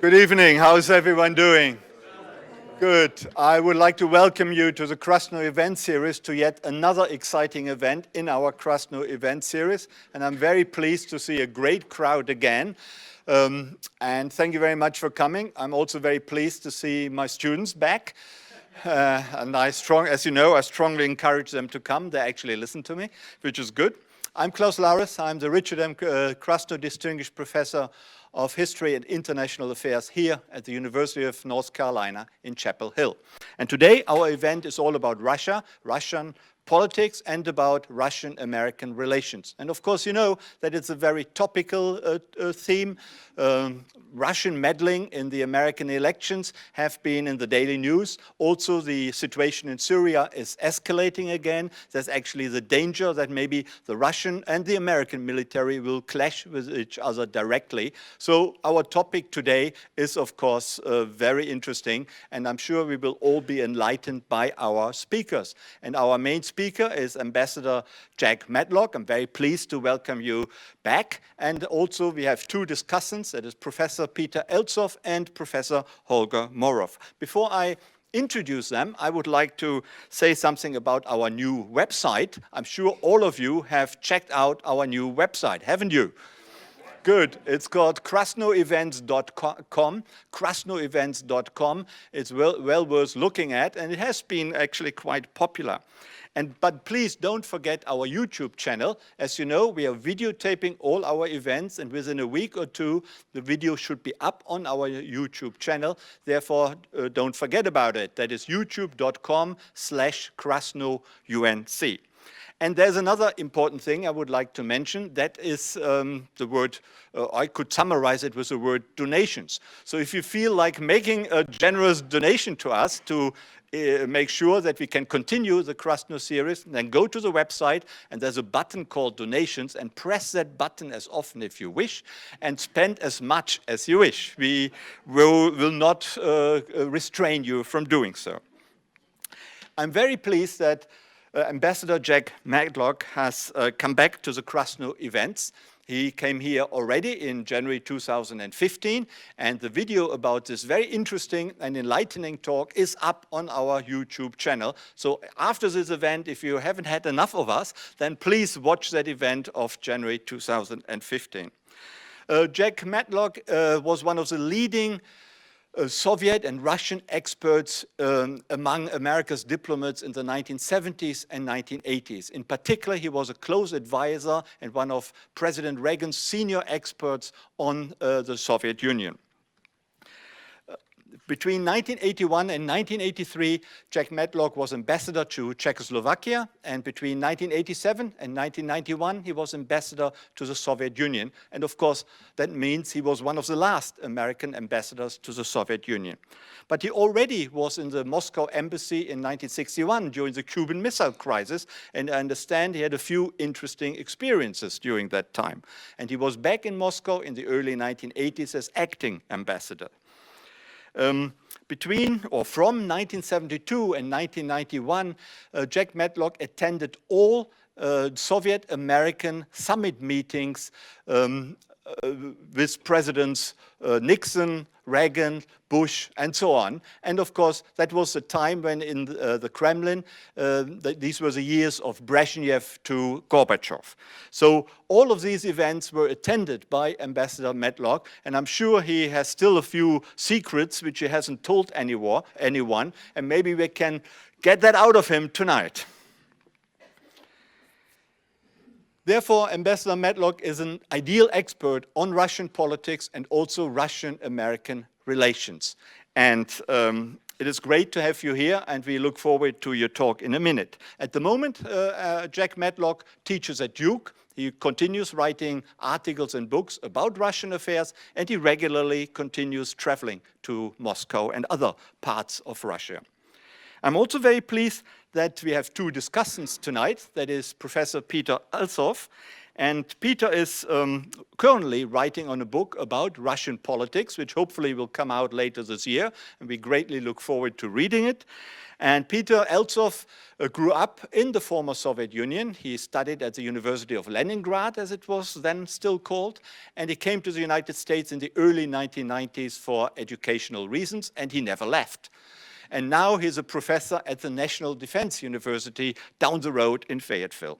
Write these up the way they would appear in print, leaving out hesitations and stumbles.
Good evening. How's everyone doing? Good. I would like to welcome you to the Krasno Events Series, to yet another exciting event in our Krasno Events Series. And I'm very pleased to see a great crowd again. And thank you very much for coming. I'm also very pleased to see my students back. And as you know, I strongly encourage them to come. They actually listen to me, which is good. I'm Klaus Larres. I'm the Richard M. Krasno Distinguished Professor of History and International Affairs here at the University of North Carolina in Chapel Hill. And today our event is all about Russia, Russian politics, and about Russian-American relations. And of course, you know that it's a very topical theme. Russian meddling in the American elections have been in the daily news. Also, the situation in Syria is escalating again. There's actually the danger that maybe the Russian and the American military will clash with each other directly. So our topic today is, of course, very interesting, and I'm sure we will all be enlightened by our speakers. And our main speaker is Ambassador Jack Matlock. I'm very pleased to welcome you back. And also we have two discussants, that is Professor Peter Eltsov and Professor Holger Moroff. Before I introduce them, I would like to say something about our new website. I'm sure all of you have checked out our new website, haven't you? Good. It's called krasnoevents.com. krasnoevents.com. It's well worth looking at, and it has been actually quite popular. But please don't forget our YouTube channel. As you know, we are videotaping all our events, and within a week or two, the video should be up on our YouTube channel. Therefore, don't forget about it. That is youtube.com/KrasnoUNC. And there's another important thing I would like to mention. That is the word, I could summarize it with the word donations. So if you feel like making a generous donation to us to make sure that we can continue the Krasno series, then go to the website, and there's a button called Donations, and press that button as often if you wish, and spend as much as you wish. We will not restrain you from doing so. I'm very pleased that Ambassador Jack Matlock has come back to the Krasno events. He came here already in January 2015, and the video about this very interesting and enlightening talk is up on our YouTube channel. So after this event, if you haven't had enough of us, then please watch that event of January 2015. Jack Matlock was one of the leading Soviet and Russian experts among America's diplomats in the 1970s and 1980s. In particular, he was a close advisor and one of President Reagan's senior experts on the Soviet Union. Between 1981 and 1983, Jack Matlock was ambassador to Czechoslovakia, and between 1987 and 1991, he was ambassador to the Soviet Union. And of course, that means he was one of the last American ambassadors to the Soviet Union. But he already was in the Moscow embassy in 1961 during the Cuban Missile Crisis, and I understand he had a few interesting experiences during that time. And he was back in Moscow in the early 1980s as acting ambassador. From 1972 and 1991, Jack Matlock attended all Soviet-American summit meetings with Presidents Nixon, Reagan, Bush, and so on. And of course, that was the time when in the Kremlin, these were the years of Brezhnev to Gorbachev. So all of these events were attended by Ambassador Matlock, and I'm sure he has still a few secrets which he hasn't told anyone, and maybe we can get that out of him tonight. Therefore, Ambassador Matlock is an ideal expert on Russian politics and also Russian-American relations. And it is great to have you here, and we look forward to your talk in a minute. At the moment, Jack Matlock teaches at Duke. He continues writing articles and books about Russian affairs, and he regularly continues traveling to Moscow and other parts of Russia. I'm also very pleased that we have two discussants tonight. That is Professor Peter Eltsov And Peter is currently writing on a book about Russian politics, which hopefully will come out later this year, and we greatly look forward to reading it. And Peter Eltsov grew up in the former Soviet Union. He studied at the University of Leningrad, as it was then still called, and he came to the United States in the early 1990s for educational reasons, and he never left. And now he's a professor at the National Defense University down the road in Fayetteville.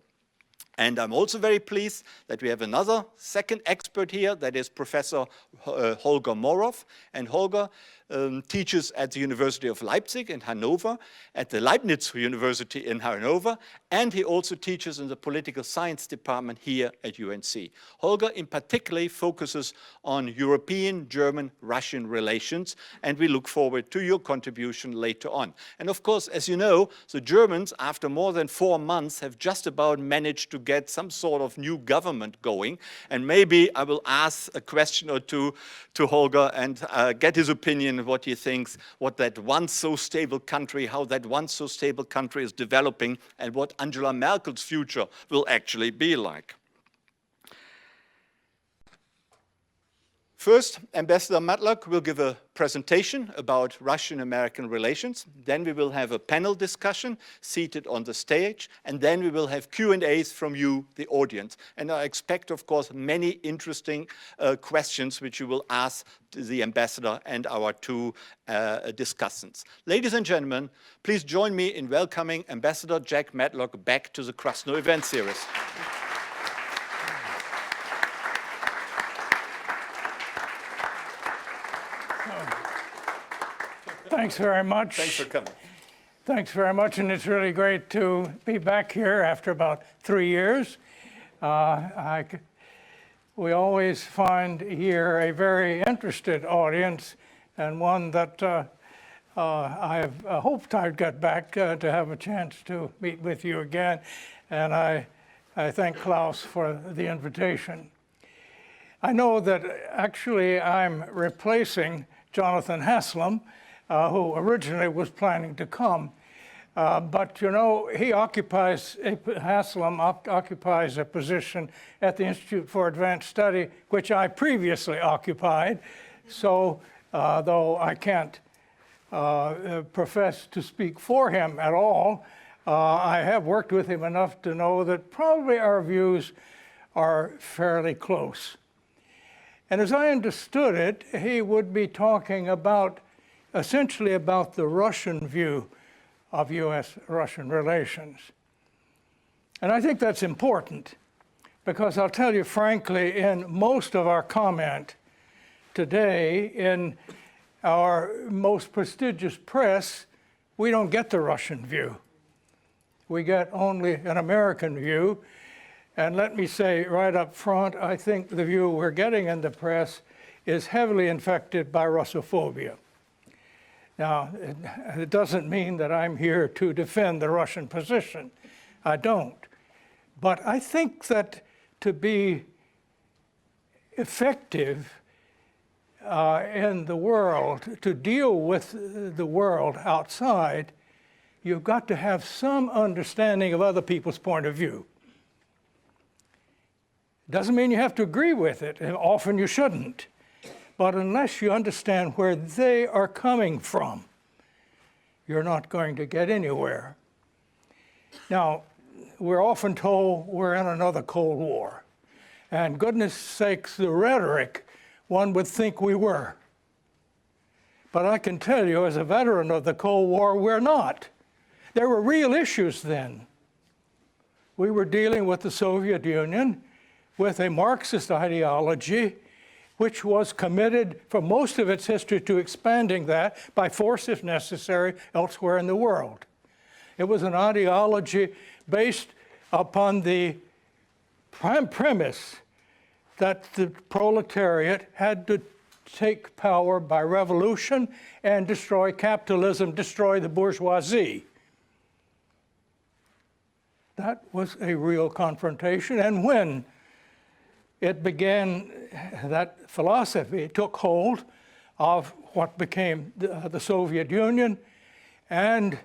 And I'm also very pleased that we have another second expert here, that is Professor Holger Moroff. And Holger teaches at the University of Leipzig in Hanover, at the Leibniz University in Hanover, and he also teaches in the political science department here at UNC. Holger in particular focuses on European, German, Russian relations, and we look forward to your contribution later on. And of course, as you know, the Germans, after more than 4 months, have just about managed to get some sort of new government going, and maybe I will ask a question or two to Holger and get his opinion of what he thinks, what that once so stable country, how that once so stable country is developing, and what Angela Merkel's future will actually be like. First, Ambassador Matlock will give a presentation about Russian-American relations. Then we will have a panel discussion seated on the stage. And then we will have Q&As from you, the audience. And I expect, of course, many interesting questions which you will ask the ambassador and our two discussants. Ladies and gentlemen, please join me in welcoming Ambassador Jack Matlock back to the Krasno Events Series. Thanks very much. Thanks for coming. Thanks very much, and it's really great to be back here after about 3 years. We always find here a very interested audience, and one that I have hoped I'd get back to have a chance to meet with you again, and I thank Klaus for the invitation. I know that actually I'm replacing Jonathan Haslam, who originally was planning to come. But, you know, Haslam occupies a position at the Institute for Advanced Study, which I previously occupied. So, though I can't profess to speak for him at all, I have worked with him enough to know that probably our views are fairly close. And as I understood it, he would be talking about essentially about the Russian view of U.S. Russian relations. And I think that's important because I'll tell you frankly, in most of our comment today, in our most prestigious press, we don't get the Russian view. We get only an American view. And let me say right up front, I think the view we're getting in the press is heavily infected by Russophobia. Now, it doesn't mean that I'm here to defend the Russian position. I don't. But I think that to be effective in the world, to deal with the world outside, you've got to have some understanding of other people's point of view. Doesn't mean you have to agree with it. Often you shouldn't. But unless you understand where they are coming from, you're not going to get anywhere. Now, we're often told we're in another Cold War. And goodness sakes, the rhetoric, one would think we were. But I can tell you, as a veteran of the Cold War, we're not. There were real issues then. We were dealing with the Soviet Union, with a Marxist ideology, which was committed for most of its history to expanding that by force, if necessary, elsewhere in the world. It was an ideology based upon the prime premise that the proletariat had to take power by revolution and destroy capitalism, destroy the bourgeoisie. That was a real confrontation, and when it began, that philosophy took hold of what became the Soviet Union, and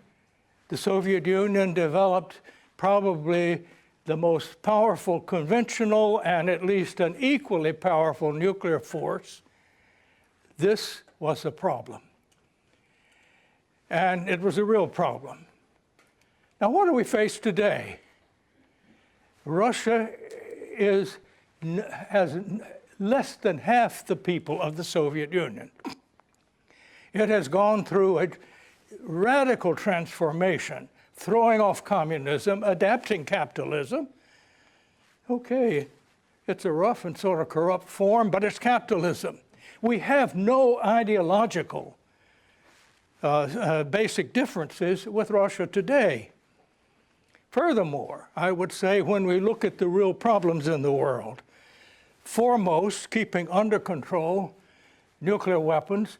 the Soviet Union developed probably the most powerful conventional and at least an equally powerful nuclear force, this was a problem. And it was a real problem. Now, what do we face today? Russia has less than half the people of the Soviet Union. It has gone through a radical transformation, throwing off communism, adapting capitalism. Okay, it's a rough and sort of corrupt form, but it's capitalism. We have no ideological basic differences with Russia today. Furthermore, I would say when we look at the real problems in the world, foremost, keeping under control nuclear weapons,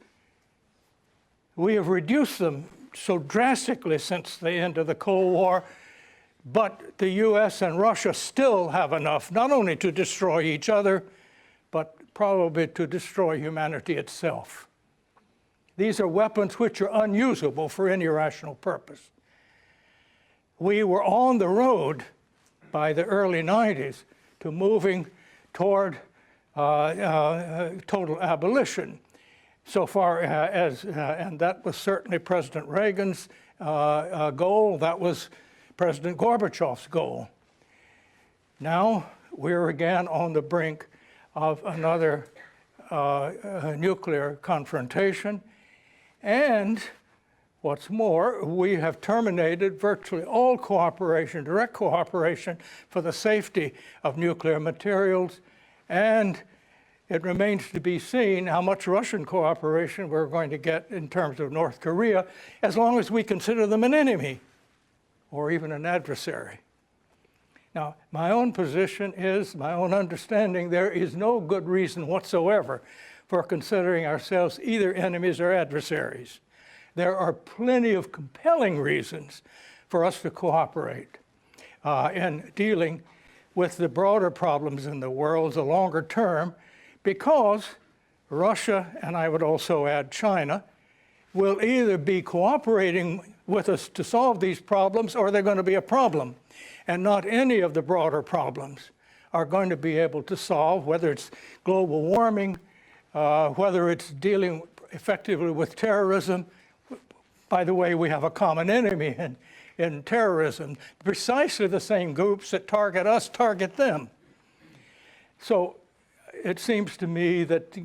we have reduced them so drastically since the end of the Cold War, but the U.S. and Russia still have enough not only to destroy each other, but probably to destroy humanity itself. These are weapons which are unusable for any rational purpose. We were on the road by the early 90s to moving toward total abolition, so far as, and that was certainly President Reagan's goal, that was President Gorbachev's goal. Now we're again on the brink of another nuclear confrontation, and what's more, we have terminated virtually all cooperation, direct cooperation for the safety of nuclear materials, and it remains to be seen how much Russian cooperation we're going to get in terms of North Korea, as long as we consider them an enemy or even an adversary. Now, my own position is, my own understanding, there is no good reason whatsoever for considering ourselves either enemies or adversaries. There are plenty of compelling reasons for us to cooperate in dealing with the broader problems in the world, the longer term, because Russia, and I would also add China, will either be cooperating with us to solve these problems or they're going to be a problem. And not any of the broader problems are going to be able to solve, whether it's global warming, whether it's dealing effectively with terrorism. By the way, we have a common enemy in terrorism. Precisely the same groups that target us target them. So it seems to me that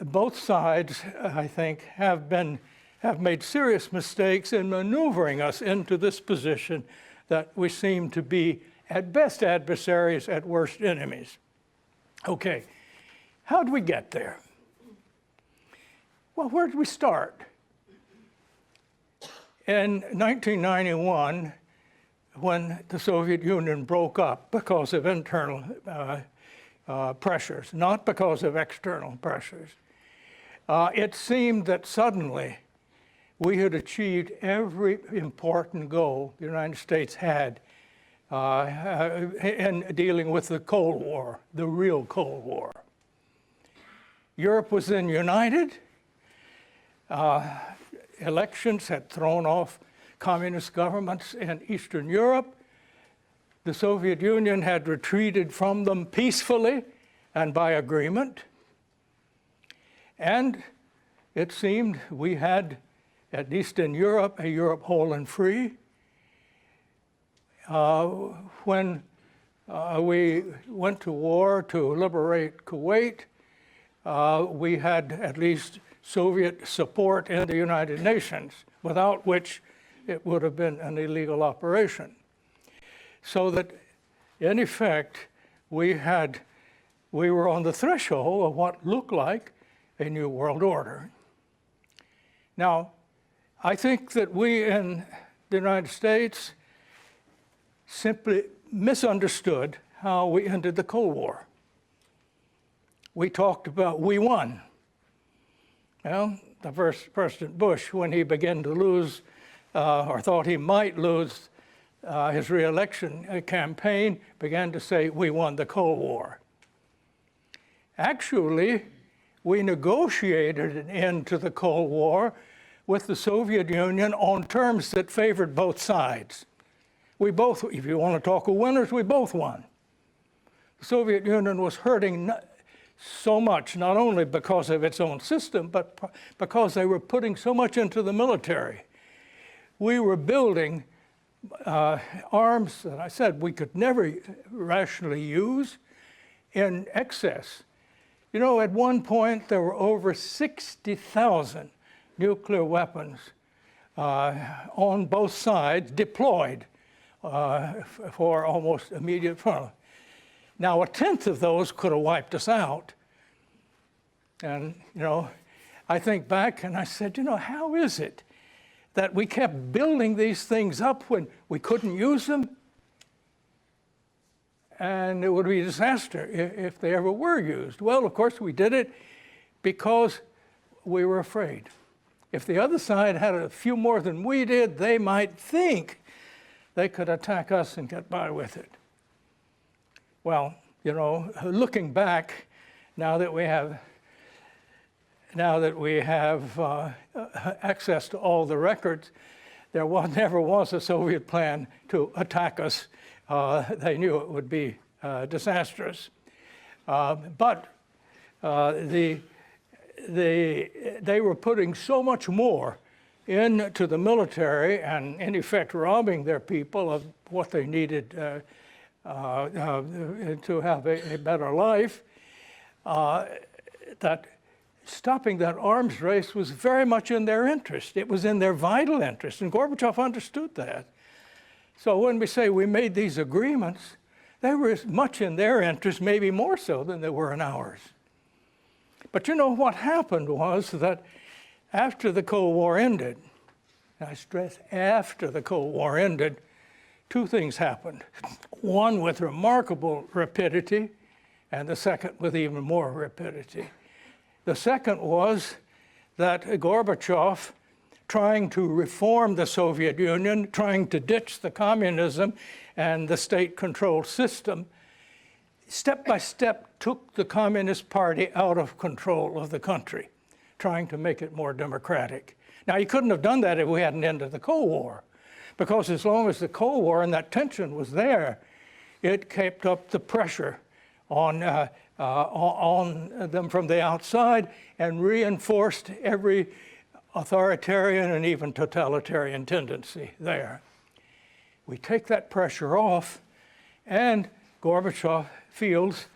both sides, I think, have made serious mistakes in maneuvering us into this position that we seem to be, at best, adversaries, at worst, enemies. Okay, how did we get there? Well, where did we start? In 1991, when the Soviet Union broke up because of internal pressures, not because of external pressures, it seemed that suddenly we had achieved every important goal the United States had in dealing with the Cold War, the real Cold War. Europe was then united. Elections had thrown off communist governments in Eastern Europe. The Soviet Union had retreated from them peacefully and by agreement. And it seemed we had, at least in Europe, a Europe whole and free. When we went to war to liberate Kuwait, we had at least Soviet support in the United Nations, without which it would have been an illegal operation. So that, in effect, we were on the threshold of what looked like a new world order. Now, I think that we in the United States simply misunderstood how we ended the Cold War. We talked about we won. Well, the first President Bush, when he began to lose, or thought he might lose his re-election campaign, began to say, we won the Cold War. Actually, we negotiated an end to the Cold War with the Soviet Union on terms that favored both sides. We both, if you want to talk of winners, we both won. The Soviet Union was hurting so much, not only because of its own system, but because they were putting so much into the military. We were building arms that I said we could never rationally use in excess. You know, at one point there were over 60,000 nuclear weapons on both sides deployed for almost immediate front. Now, a tenth of those could have wiped us out. And, you know, I think back and I said, you know, how is it that we kept building these things up when we couldn't use them? And it would be a disaster if they ever were used. Well, of course, we did it because we were afraid. If the other side had a few more than we did, they might think they could attack us and get by with it. Well, you know, looking back, now that we have access to all the records, there never was a Soviet plan to attack us. They knew it would be disastrous. But they were putting so much more into the military and, in effect, robbing their people of what they needed to have a better life, that stopping that arms race was very much in their interest. It was in their vital interest, and Gorbachev understood that. So when we say we made these agreements, they were as much in their interest, maybe more so than they were in ours. But you know, what happened was that after the Cold War ended, and I stress after the Cold War ended, two things happened. One with remarkable rapidity, and the second with even more rapidity. The second was that Gorbachev, trying to reform the Soviet Union, trying to ditch the communism and the state-controlled system, step by step took the Communist Party out of control of the country, trying to make it more democratic. Now, he couldn't have done that if we hadn't ended the Cold War, because as long as the Cold War and that tension was there, it kept up the pressure on them from the outside and reinforced every authoritarian and even totalitarian tendency there. We take that pressure off, and Gorbachev feels,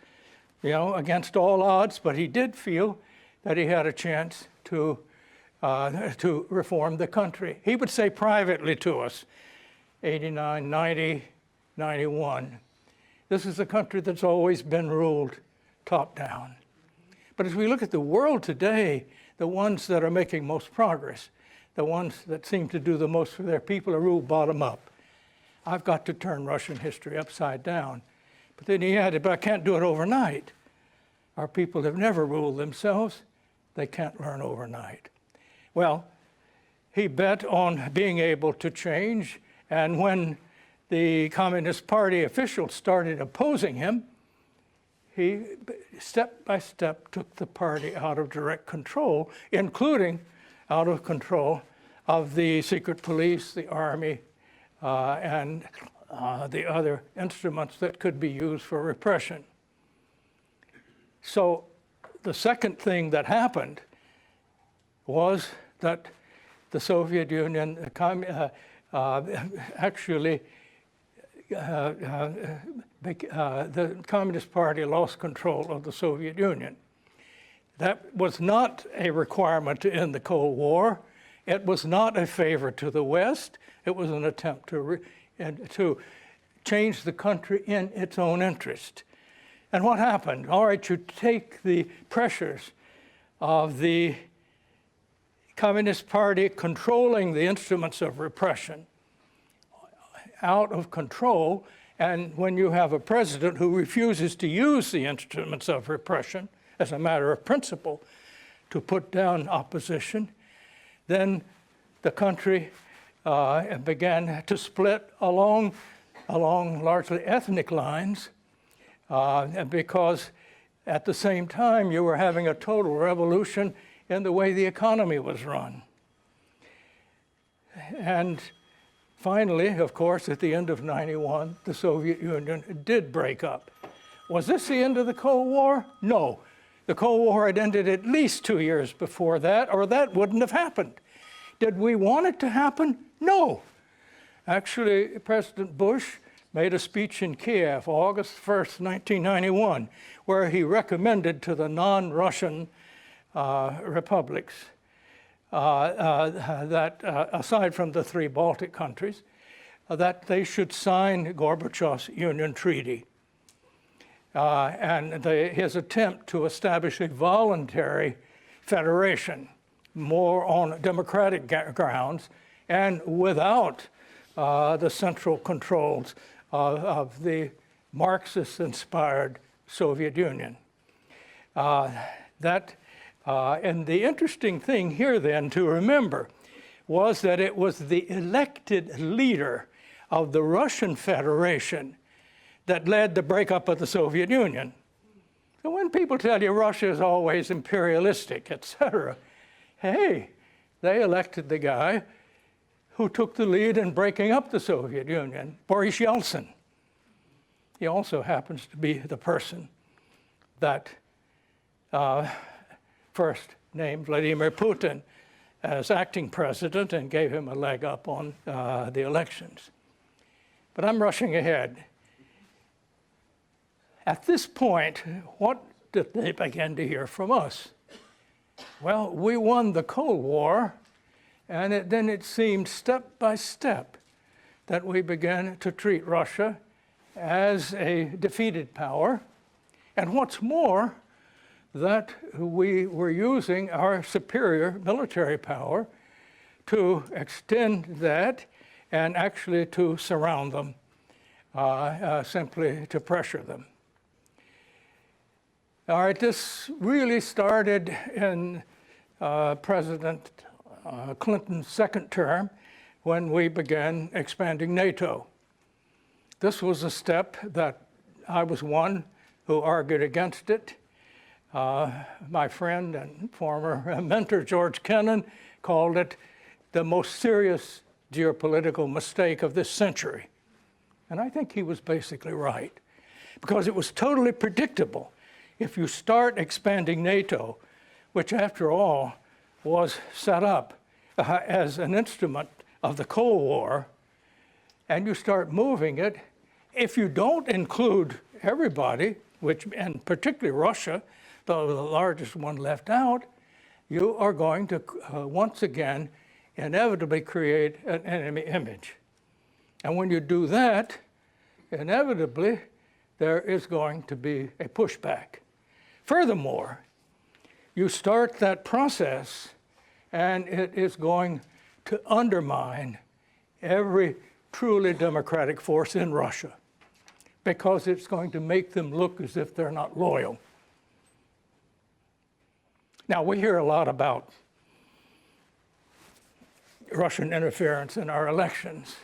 you know, against all odds, but he did feel that he had a chance to reform the country. He would say privately to us, 89, 90, 91, this is a country that's always been ruled top down. But as we look at the world today, the ones that are making most progress, the ones that seem to do the most for their people are ruled bottom up. I've got to turn Russian history upside down. But then he added, but I can't do it overnight. Our people have never ruled themselves. They can't learn overnight. Well, he bet on being able to change, and when the Communist Party officials started opposing him, he step by step took the party out of direct control, including out of control of the secret police, the army, and the other instruments that could be used for repression. So the second thing that happened was that the Soviet Union actually, the Communist Party lost control of the Soviet Union. That was not a requirement to end the Cold War. It was not a favor to the West. It was an attempt to change the country in its own interest. And what happened? All right, you take the pressures of the Communist Party controlling the instruments of repression out of control, and when you have a president who refuses to use the instruments of repression as a matter of principle to put down opposition, then the country began to split along largely ethnic lines, because at the same time you were having a total revolution in the way the economy was run. And Finally, of course, at the end of '91, the Soviet Union did break up. Was this the end of the Cold War? No. The Cold War had ended at least 2 years before that, or that wouldn't have happened. Did we want it to happen? No. Actually, President Bush made a speech in Kiev, August 1st, 1991, where he recommended to the non-Russian republics that, aside from the 3 Baltic countries, that they should sign Gorbachev's Union Treaty. And his attempt to establish a voluntary federation, more on democratic grounds, and without the central controls of the Marxist-inspired Soviet Union. And the interesting thing here then to remember was that it was the elected leader of the Russian Federation that led the breakup of the Soviet Union. So when people tell you Russia is always imperialistic, etc., hey, they elected the guy who took the lead in breaking up the Soviet Union, Boris Yeltsin. He also happens to be the person that first named Vladimir Putin as acting president and gave him a leg up on the elections. But I'm rushing ahead. At this point, what did they begin to hear from us? Well, we won the Cold War, and then it seemed step by step that we began to treat Russia as a defeated power. And what's more, that we were using our superior military power to extend that and actually to surround them, simply to pressure them. All right, this really started in President Clinton's second term when we began expanding NATO. This was a step that I was one who argued against it. My friend and former mentor, George Kennan, called it the most serious geopolitical mistake of this century. And I think he was basically right, because it was totally predictable. If you start expanding NATO, which after all was set up as an instrument of the Cold War, and you start moving it, if you don't include everybody, and particularly Russia, the largest one left out, you are going to once again inevitably create an enemy image. And when you do that, inevitably there is going to be a pushback. Furthermore, you start that process and it is going to undermine every truly democratic force in Russia, because it's going to make them look as if they're not loyal. Now, we hear a lot about Russian interference in our elections.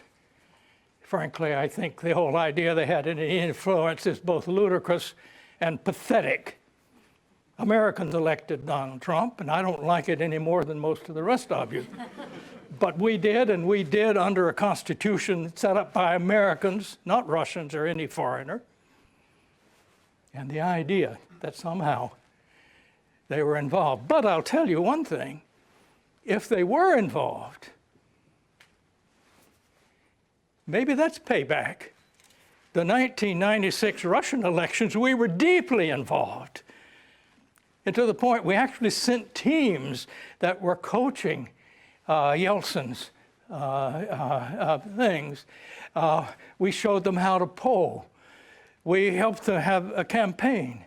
Frankly, I think the whole idea they had any influence is both ludicrous and pathetic. Americans elected Donald Trump, and I don't like it any more than most of the rest of you. But we did, and we did under a constitution set up by Americans, not Russians or any foreigner. And the idea that somehow they were involved. But I'll tell you one thing, if they were involved, maybe that's payback. The 1996 Russian elections, we were deeply involved. And to the point we actually sent teams that were coaching Yeltsin's things. We showed them how to poll. We helped to have a campaign.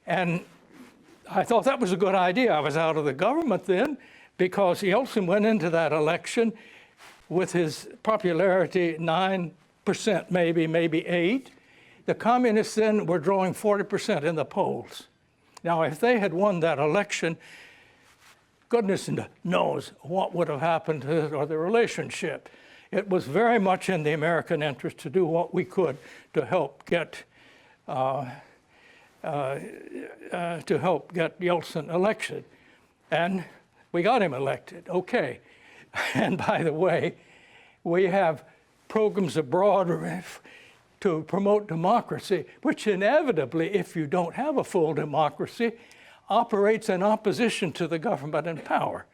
And I thought that was a good idea. I was out of the government then, because Yeltsin went into that election with his popularity 9%, maybe 8%. The communists then were drawing 40% in the polls. Now, if they had won that election, goodness knows what would have happened to it or the relationship. It was very much in the American interest to do what we could to help get Yeltsin elected. And we got him elected, okay. And by the way, We have programs abroad to promote democracy, which inevitably, if you don't have a full democracy, operates in opposition to the government in power.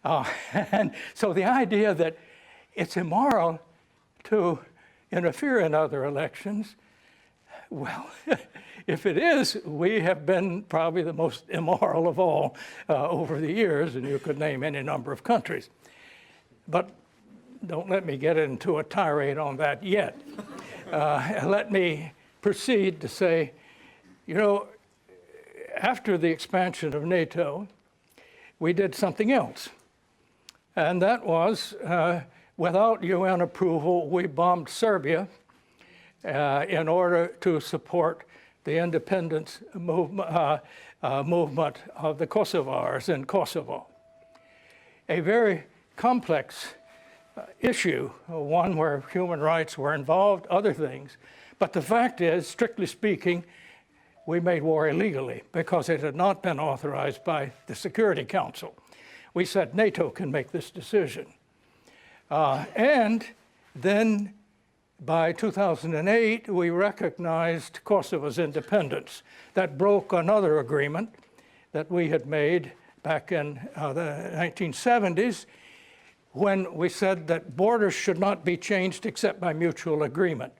And so the idea that it's immoral to interfere in other elections, well, if it is, we have been probably the most immoral of all over the years, and you could name any number of countries. But don't let me get into a tirade on that yet. Let me proceed to say, you know, after the expansion of NATO, we did something else. And that was, without UN approval, we bombed Serbia in order to support the independence movement of the Kosovars in Kosovo. A very complex issue, one where human rights were involved, other things. But the fact is, strictly speaking, we made war illegally because it had not been authorized by the Security Council. We said NATO can make this decision. And then by 2008, we recognized Kosovo's independence. That broke another agreement that we had made back in the 1970s, when we said that borders should not be changed except by mutual agreement.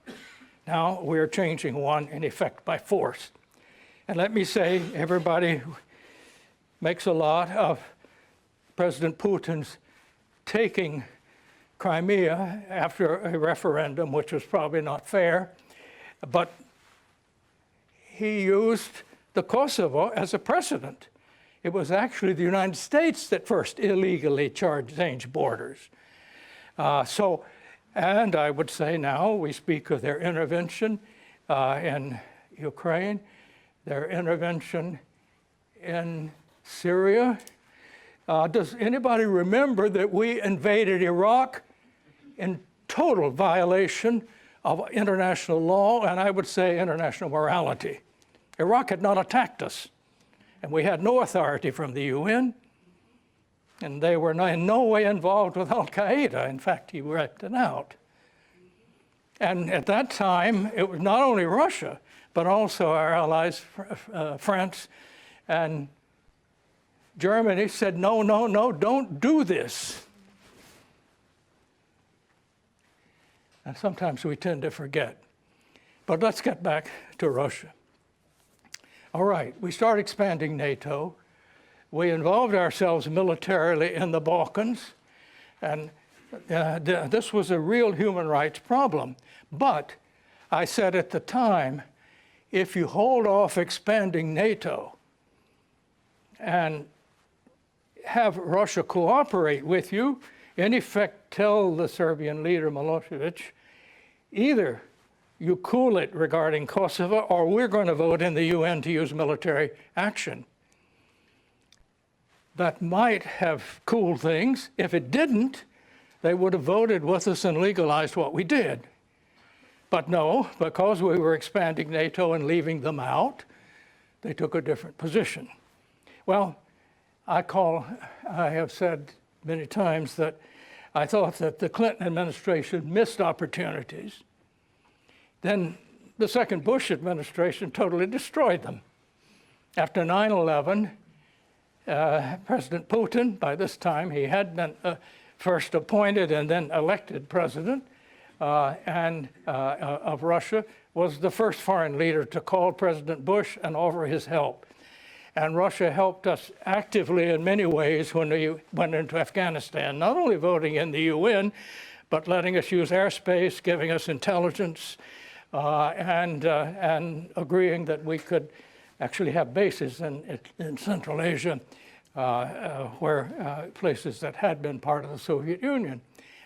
Now we're changing one, in effect, by force. And let me say, everybody makes a lot of President Putin's taking Crimea after a referendum, which was probably not fair, but he used the Kosovo as a precedent. It was actually the United States that first illegally changed borders. And I would say now we speak of their intervention in Ukraine, their intervention in Syria. Does anybody remember that we invaded Iraq in total violation of international law, and I would say international morality? Iraq had not attacked us, and we had no authority from the UN, and they were in no way involved with Al-Qaeda. In fact, he wiped it out. And at that time, it was not only Russia, but also our allies, France and Germany, said, no, no, no, don't do this. And sometimes we tend to forget. But let's get back to Russia. All right, we start expanding NATO. We involved ourselves militarily in the Balkans, and this was a real human rights problem. But I said at the time, if you hold off expanding NATO and have Russia cooperate with you, in effect tell the Serbian leader Milosevic, either you cool it regarding Kosovo, or we're going to vote in the UN to use military action. That might have cooled things. If it didn't, they would have voted with us and legalized what we did. But no, because we were expanding NATO and leaving them out, they took a different position. Well, I have said many times that I thought that the Clinton administration missed opportunities. Then the second Bush administration totally destroyed them. After 9/11, President Putin, by this time he had been first appointed and then elected president of Russia, was the first foreign leader to call President Bush and offer his help. And Russia helped us actively in many ways when we went into Afghanistan, not only voting in the UN, but letting us use airspace, giving us intelligence, and agreeing that we could actually have bases in Central Asia, where places that had been part of the Soviet Union.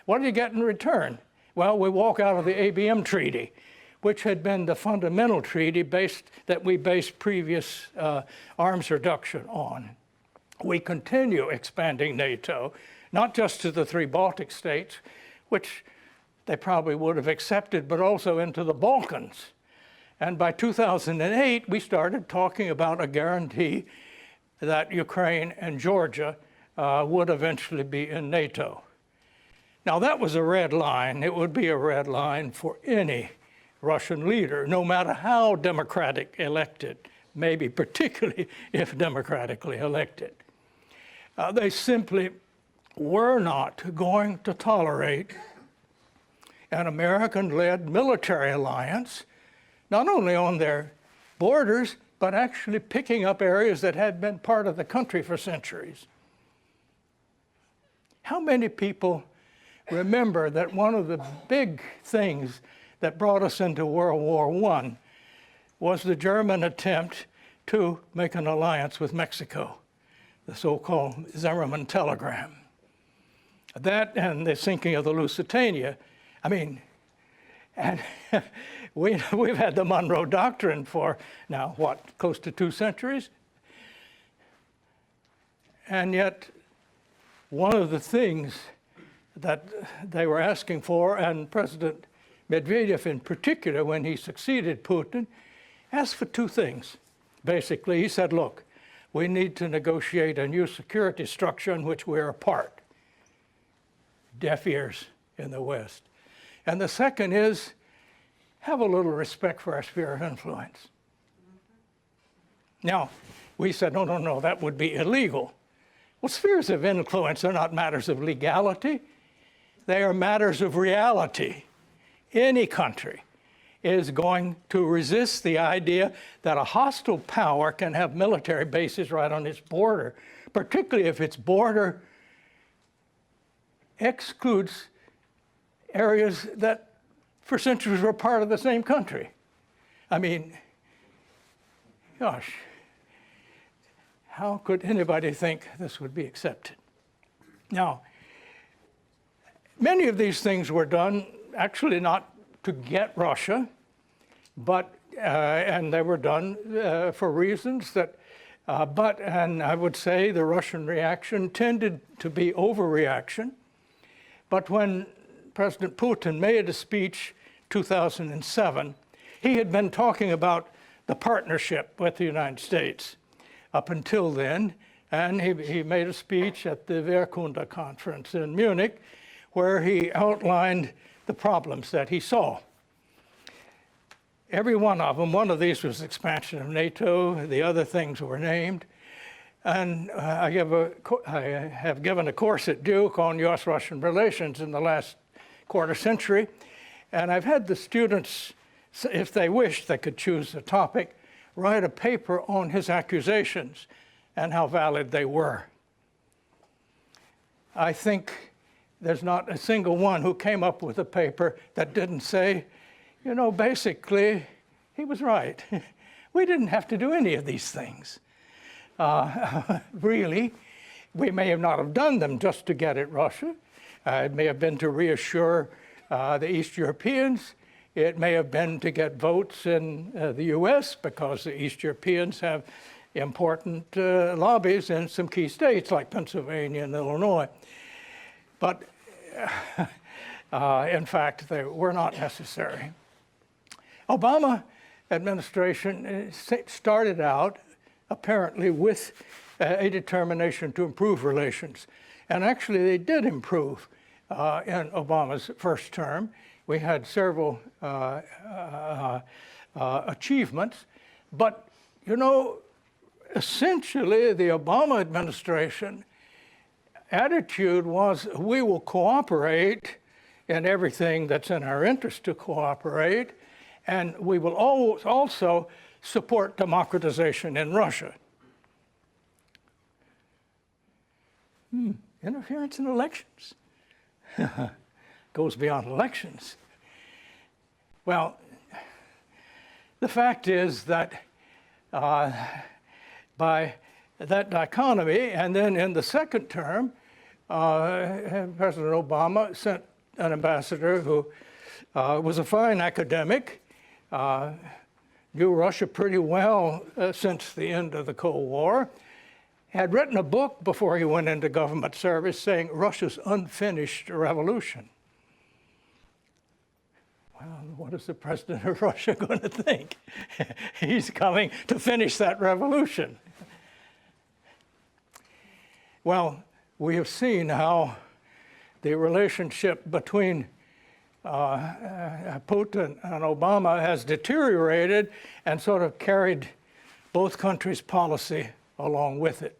What do you get in return? Well, we walk out of the ABM Treaty, which had been the fundamental treaty that we based previous arms reduction on. We continue expanding NATO, not just to the 3 Baltic states, which they probably would have accepted, but also into the Balkans. And by 2008, we started talking about a guarantee that Ukraine and Georgia would eventually be in NATO. Now, that was a red line. It would be a red line for any Russian leader, no matter how democratic elected, maybe particularly if democratically elected. They simply were not going to tolerate an American-led military alliance, not only on their borders, but actually picking up areas that had been part of the country for centuries. How many people remember that one of the big things that brought us into World War I was the German attempt to make an alliance with Mexico, the so-called Zimmermann telegram? That and the sinking of the Lusitania. I mean, and we've had the Monroe Doctrine for now, what, close to 2 centuries? And yet, one of the things that they were asking for, and President Medvedev in particular, when he succeeded Putin, asked for 2 things. Basically, he said, look, we need to negotiate a new security structure in which we're a part. Deaf ears in the West. And the second is, have a little respect for our sphere of influence. Now, we said, no, that would be illegal. Well, spheres of influence are not matters of legality. They are matters of reality. Any country is going to resist the idea that a hostile power can have military bases right on its border, particularly if its border excludes areas that for centuries were part of the same country. I mean, gosh, how could anybody think this would be accepted? Now, many of these things were done actually not to get Russia, but, and they were done for reasons that, and I would say the Russian reaction tended to be overreaction. But when President Putin made a speech 2007, he had been talking about the partnership with the United States up until then, and he made a speech at the Wehrkunde conference in Munich where he outlined the problems that he saw. Every one of them, one of these was expansion of NATO, the other things were named. And I have given a course at Duke on U.S. Russian Relations in the last quarter century, and I've had the students, if they wished, they could choose a topic, write a paper on his accusations and how valid they were. I think there's not a single one who came up with a paper that didn't say, you know, basically, he was right. We didn't have to do any of these things. Really, we may have not have done them just to get at Russia. It may have been to reassure the East Europeans. It may have been to get votes in the U.S. because the East Europeans have important lobbies in some key states like Pennsylvania and Illinois. But in fact, they were not necessary. Obama administration started out apparently with a determination to improve relations. And actually, they did improve in Obama's first term. We had several achievements. But, you know, essentially, the Obama administration attitude was, we will cooperate in everything that's in our interest to cooperate, and we will also support democratization in Russia. Interference in elections goes beyond elections. Well, the fact is that by that dichotomy, and then in the second term, President Obama sent an ambassador who was a fine academic, knew Russia pretty well since the end of the Cold War, had written a book before he went into government service saying Russia's unfinished revolution. Well, what is the president of Russia going to think? He's coming to finish that revolution. Well, we have seen how the relationship between Putin and Obama has deteriorated and sort of carried both countries' policy along with it.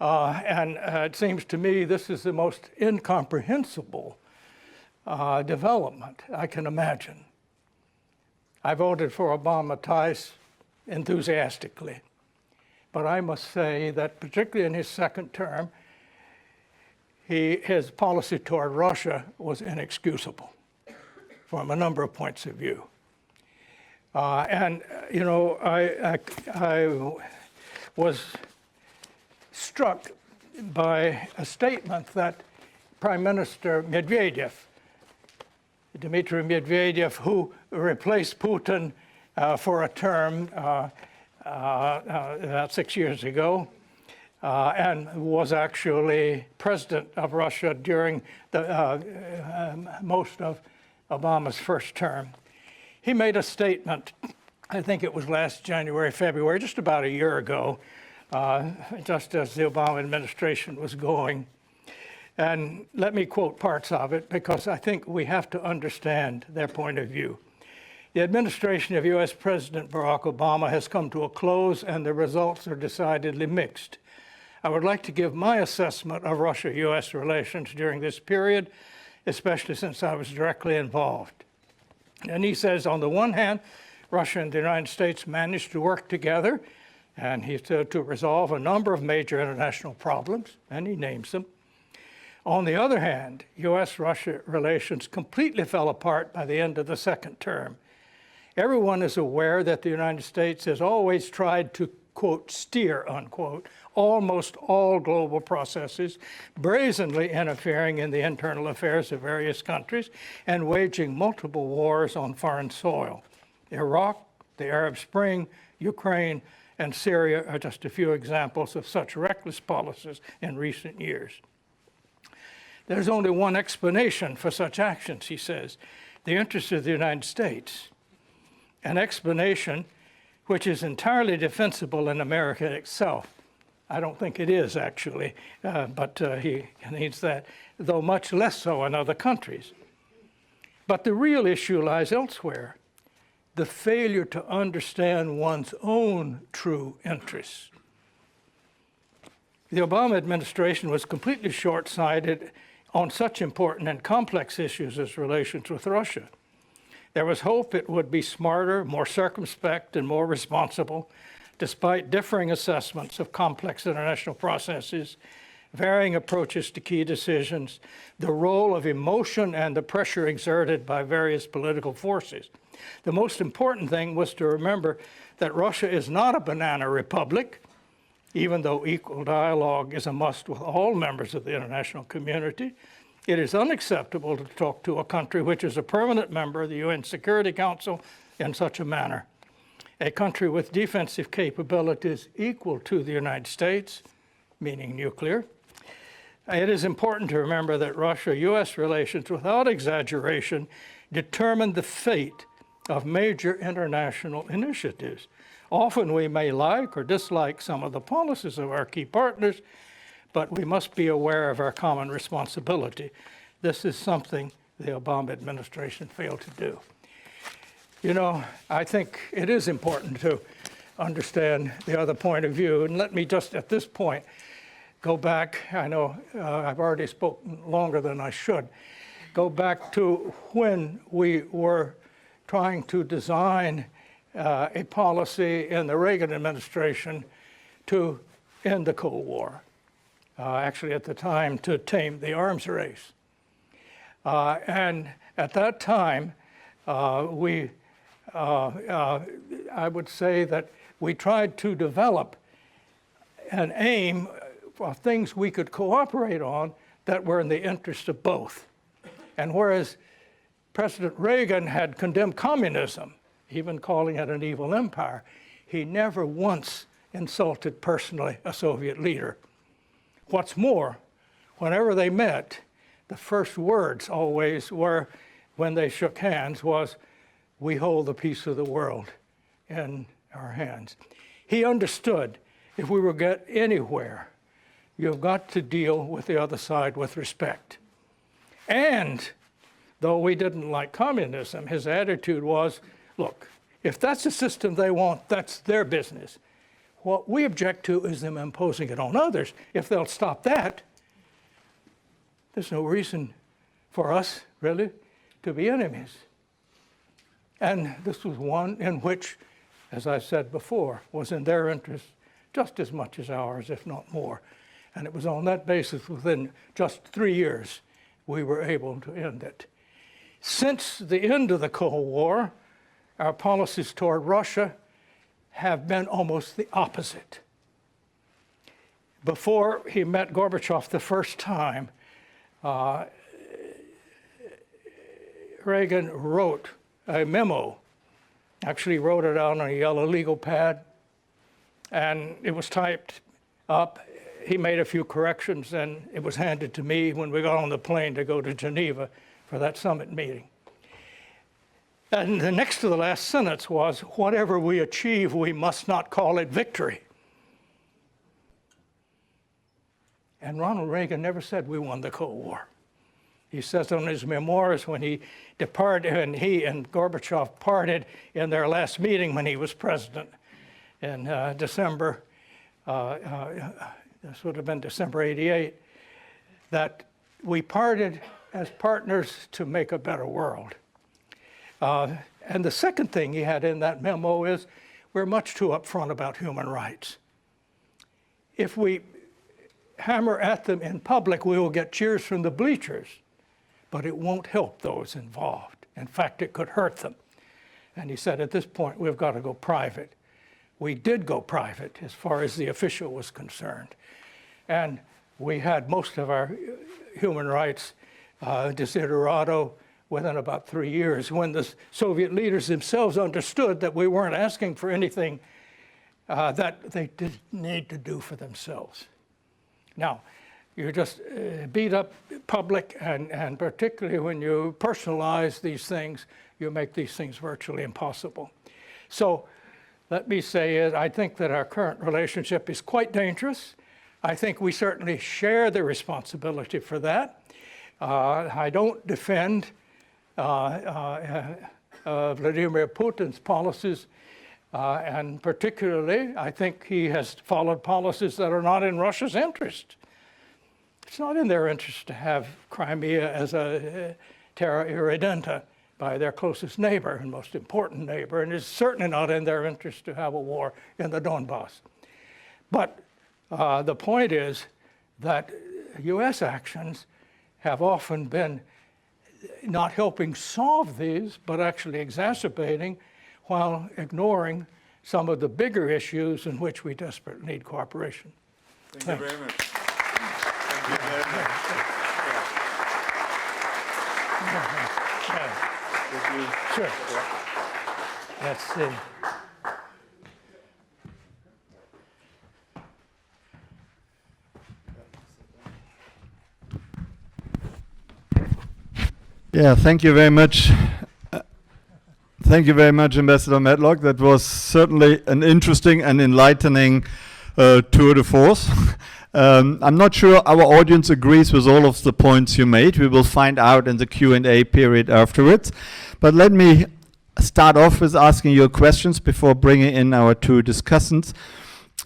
And it seems to me this is the most incomprehensible development I can imagine. I voted for Obama twice enthusiastically, but I must say that particularly in his second term, his policy toward Russia was inexcusable from a number of points of view. And you know, I was struck by a statement that Prime Minister Medvedev, Dmitry Medvedev, who replaced Putin for a term about 6 years ago, and was actually president of Russia during most of Obama's first term. He made a statement, I think it was last January, February, just about a year ago, just as the Obama administration was going. And let me quote parts of it because I think we have to understand their point of view. The administration of U.S. President Barack Obama has come to a close and the results are decidedly mixed. I would like to give my assessment of Russia-U.S. relations during this period, especially since I was directly involved. And he says, on the one hand, Russia and the United States managed to work together, and he said to resolve a number of major international problems, and he names them. On the other hand, U.S.-Russia relations completely fell apart by the end of the second term. Everyone is aware that the United States has always tried to, quote, steer, unquote, almost all global processes, brazenly interfering in the internal affairs of various countries and waging multiple wars on foreign soil. Iraq, the Arab Spring, Ukraine, and Syria are just a few examples of such reckless policies in recent years. There's only one explanation for such actions, he says, the interests of the United States. An explanation which is entirely defensible in America itself. I don't think it is, actually, but he needs that, though much less so in other countries. But the real issue lies elsewhere, the failure to understand one's own true interests. The Obama administration was completely short-sighted on such important and complex issues as relations with Russia. There was hope it would be smarter, more circumspect, and more responsible, despite differing assessments of complex international processes, varying approaches to key decisions, the role of emotion and the pressure exerted by various political forces. The most important thing was to remember that Russia is not a banana republic, even though equal dialogue is a must with all members of the international community. It is unacceptable to talk to a country which is a permanent member of the UN Security Council in such a manner. A country with defensive capabilities equal to the United States, meaning nuclear. It is important to remember that Russia-U.S. relations, without exaggeration, determine the fate of major international initiatives. Often we may like or dislike some of the policies of our key partners, but we must be aware of our common responsibility. This is something the Obama administration failed to do. You know, I think it is important to understand the other point of view. And let me just, at this point, go back. I know I've already spoken longer than I should. Go back to when we were trying to design a policy in the Reagan administration to end the Cold War. Actually, at the time, to tame the arms race. And at that time, I would say that we tried to develop an aim of things we could cooperate on that were in the interest of both. And whereas President Reagan had condemned communism, even calling it an evil empire, he never once insulted personally a Soviet leader. What's more, whenever they met, the first words always were, when they shook hands, was, "We hold the peace of the world in our hands." He understood if we were to get anywhere, you've got to deal with the other side with respect. And though we didn't like communism, his attitude was, look, if that's the system they want, that's their business. What we object to is them imposing it on others. If they'll stop that, there's no reason for us, really, to be enemies. And this was one in which, as I said before, was in their interest just as much as ours, if not more. And it was on that basis, within just 3 years, we were able to end it. Since the end of the Cold War, our policies toward Russia have been almost the opposite. Before he met Gorbachev the first time, Reagan wrote a memo, actually wrote it out on a yellow legal pad, and it was typed up. He made a few corrections, and it was handed to me when we got on the plane to go to Geneva for that summit meeting. And the next to the last sentence was, whatever we achieve, we must not call it victory. And Ronald Reagan never said we won the Cold War. He says on his memoirs when he departed, and he and Gorbachev parted in their last meeting when he was president in December, this would have been December '88, that we parted as partners to make a better world. And the second thing he had in that memo is we're much too upfront about human rights. If we hammer at them in public, we will get cheers from the bleachers, but it won't help those involved. In fact, it could hurt them. And he said, at this point, we've got to go private. We did go private as far as the official was concerned. And we had most of our human rights desiderato within about 3 years, when the Soviet leaders themselves understood that we weren't asking for anything that they didn't need to do for themselves. Now, you just beat up public, and particularly when you personalize these things, you make these things virtually impossible. So let me say, I think that our current relationship is quite dangerous. I think we certainly share the responsibility for that. I don't defend Vladimir Putin's policies, and particularly, I think he has followed policies that are not in Russia's interest. It's not in their interest to have Crimea as a terra irredenta by their closest neighbor and most important neighbor, and it's certainly not in their interest to have a war in the Donbass. But the point is that U.S. actions have often been not helping solve these, but actually exacerbating while ignoring some of the bigger issues in which we desperately need cooperation. Thank you very much. Thank you very much. Sure. Let's see. Yeah, thank you very much. Thank you very much, Ambassador MATLOCK. That was certainly an interesting and enlightening tour de force. I'm not sure our audience agrees with all of the points you made. We will find out in the Q&A period afterwards. But let me start off with asking you questions before bringing in our two discussants.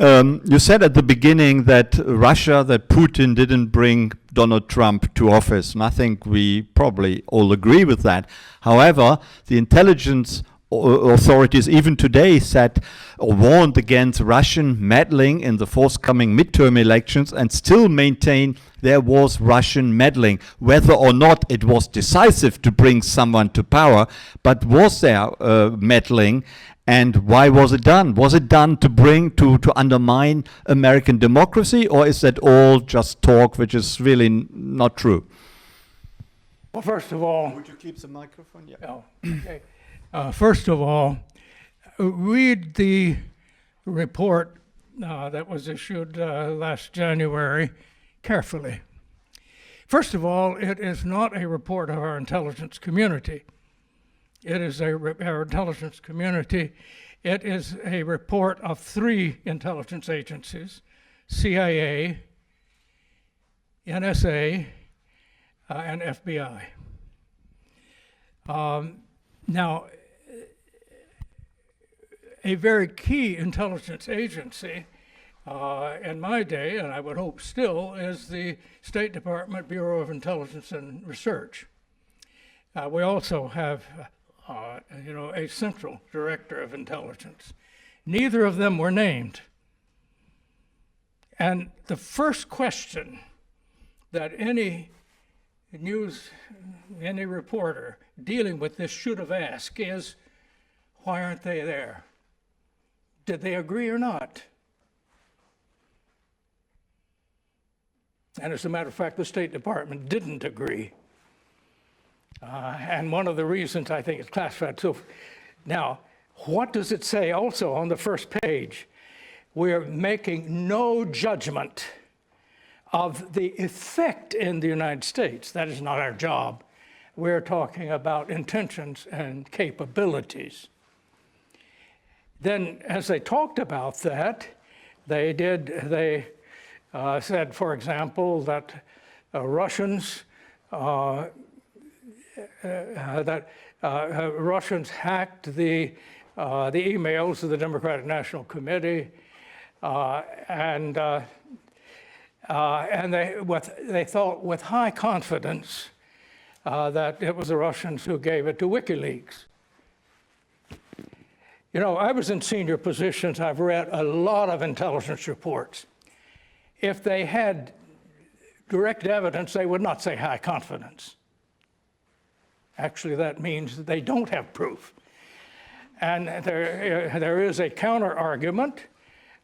You said at the beginning that that Putin didn't bring Donald Trump to office, and I think we probably all agree with that. However, the intelligence authorities even today said or warned against Russian meddling in the forthcoming midterm elections and still maintain there was Russian meddling, whether or not it was decisive to bring someone to power, but was there meddling? And why was it done? Was it done to undermine American democracy, or is that all just talk, which is really not true? Well, first of all, would you keep the microphone? Yeah. Oh, okay. First of all, read the report that was issued last January carefully. First of all, it is not a report of our intelligence community. It is our intelligence community. It is a report of 3 intelligence agencies, CIA, NSA, and FBI. Now, a very key intelligence agency in my day, and I would hope still, is the State Department Bureau of Intelligence and Research. We also have, a central director of intelligence. Neither of them were named. And the first question that any reporter dealing with this should have asked is, why aren't they there? Did they agree or not? And as a matter of fact, the State Department didn't agree. And one of the reasons I think it's classified. So now, what does it say also on the first page? We're making no judgment of the effect in the United States. That is not our job. We're talking about intentions and capabilities. Then, as they talked about that, they said, for example, that Russians hacked the emails of the Democratic National Committee, and they thought with high confidence that it was the Russians who gave it to WikiLeaks. You know, I was in senior positions. I've read a lot of intelligence reports. If they had direct evidence, they would not say high confidence. Actually, that means that they don't have proof. And there is a counter-argument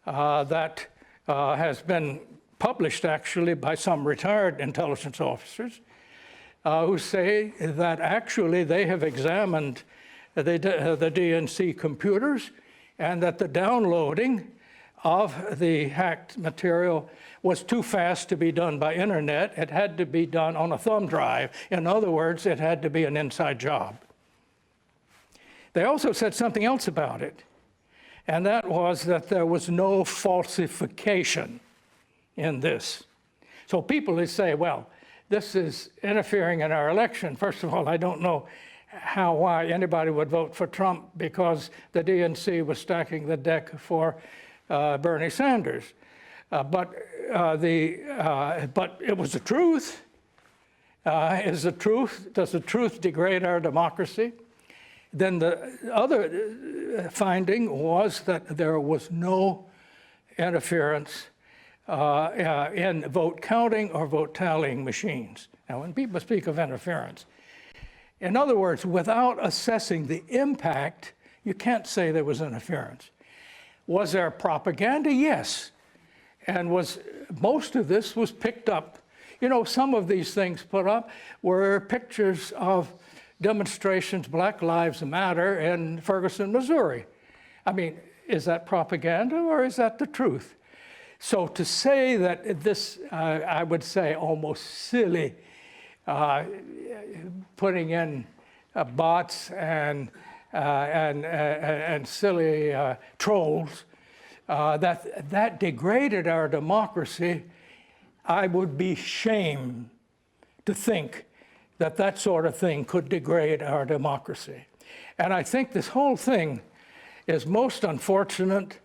that has been published, actually, by some retired intelligence officers who say that actually they have examined the DNC computers and that the downloading of the hacked material was too fast to be done by internet. It had to be done on a thumb drive. In other words, it had to be an inside job. They also said something else about it, and that was that there was no falsification in this. So people who say, well, this is interfering in our election. First of all, I don't know why anybody would vote for Trump because the DNC was stacking the deck for Bernie Sanders. But it was the truth. Does the truth degrade our democracy? Then the other finding was that there was no interference in vote counting or vote tallying machines. Now, when people speak of interference, in other words, without assessing the impact, you can't say there was interference. Was there propaganda? Yes. And most of this was picked up. You know, some of these things put up were pictures of demonstrations, Black Lives Matter in Ferguson, Missouri. I mean, is that propaganda or is that the truth? So to say that this, I would say, almost silly, putting in bots and silly trolls, that degraded our democracy, I would be shamed to think that that sort of thing could degrade our democracy. And I think this whole thing is most unfortunate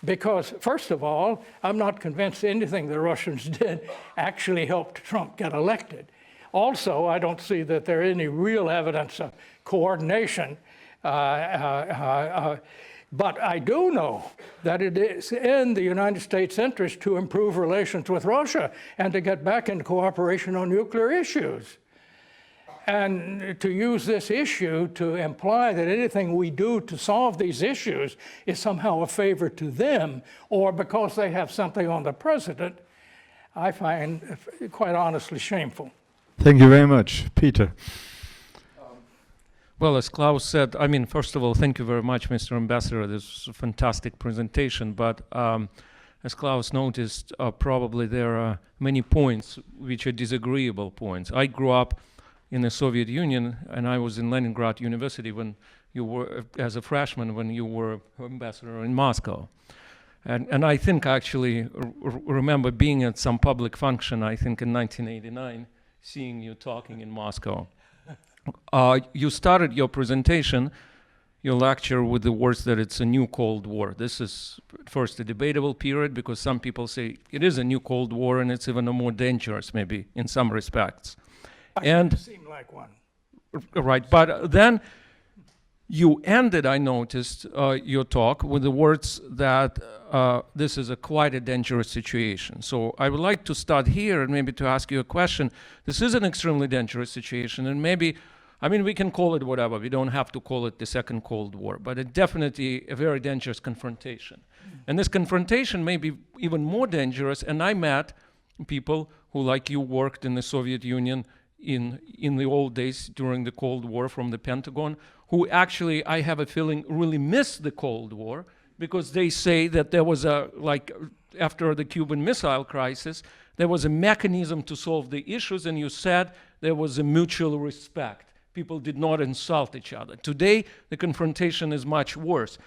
because, first of all, I'm not convinced anything the Russians did actually helped Trump get elected. Also, I don't see that there is any real evidence of coordination. But I do know that it is in the United States' interest to improve relations with Russia and to get back into cooperation on nuclear issues. And to use this issue to imply that anything we do to solve these issues is somehow a favor to them or because they have something on the president, I find quite honestly shameful. Thank you very much. Peter. Well, as Klaus said, I mean, first of all, thank you very much, Mr. Ambassador. This was a fantastic presentation. But as Klaus noticed, probably there are many points which are disagreeable points. I grew up in the Soviet Union, and I was in Leningrad University when you were, as a freshman, when you were ambassador in Moscow. And I think I actually remember being at some public function, I think in 1989, seeing you talking in Moscow. You started your presentation, your lecture, with the words that it's a new Cold War. This is first a debatable period because some people say it is a new Cold War and it's even a more dangerous, maybe in some respects. It seemed like one. Right, but then you ended, I noticed, your talk with the words that this is quite a dangerous situation. So I would like to start here and maybe to ask you a question. This is an extremely dangerous situation, and maybe, I mean, we can call it whatever. We don't have to call it the Second Cold War, but it's definitely a very dangerous confrontation. And this confrontation may be even more dangerous, and I met people who, like you, worked in the Soviet Union in the old days during the Cold War from the Pentagon, who actually, I have a feeling, really missed the Cold War because they say that there was after the Cuban Missile Crisis, there was a mechanism to solve the issues, and you said there was a mutual respect. People did not insult each other. Today, the confrontation is much worse.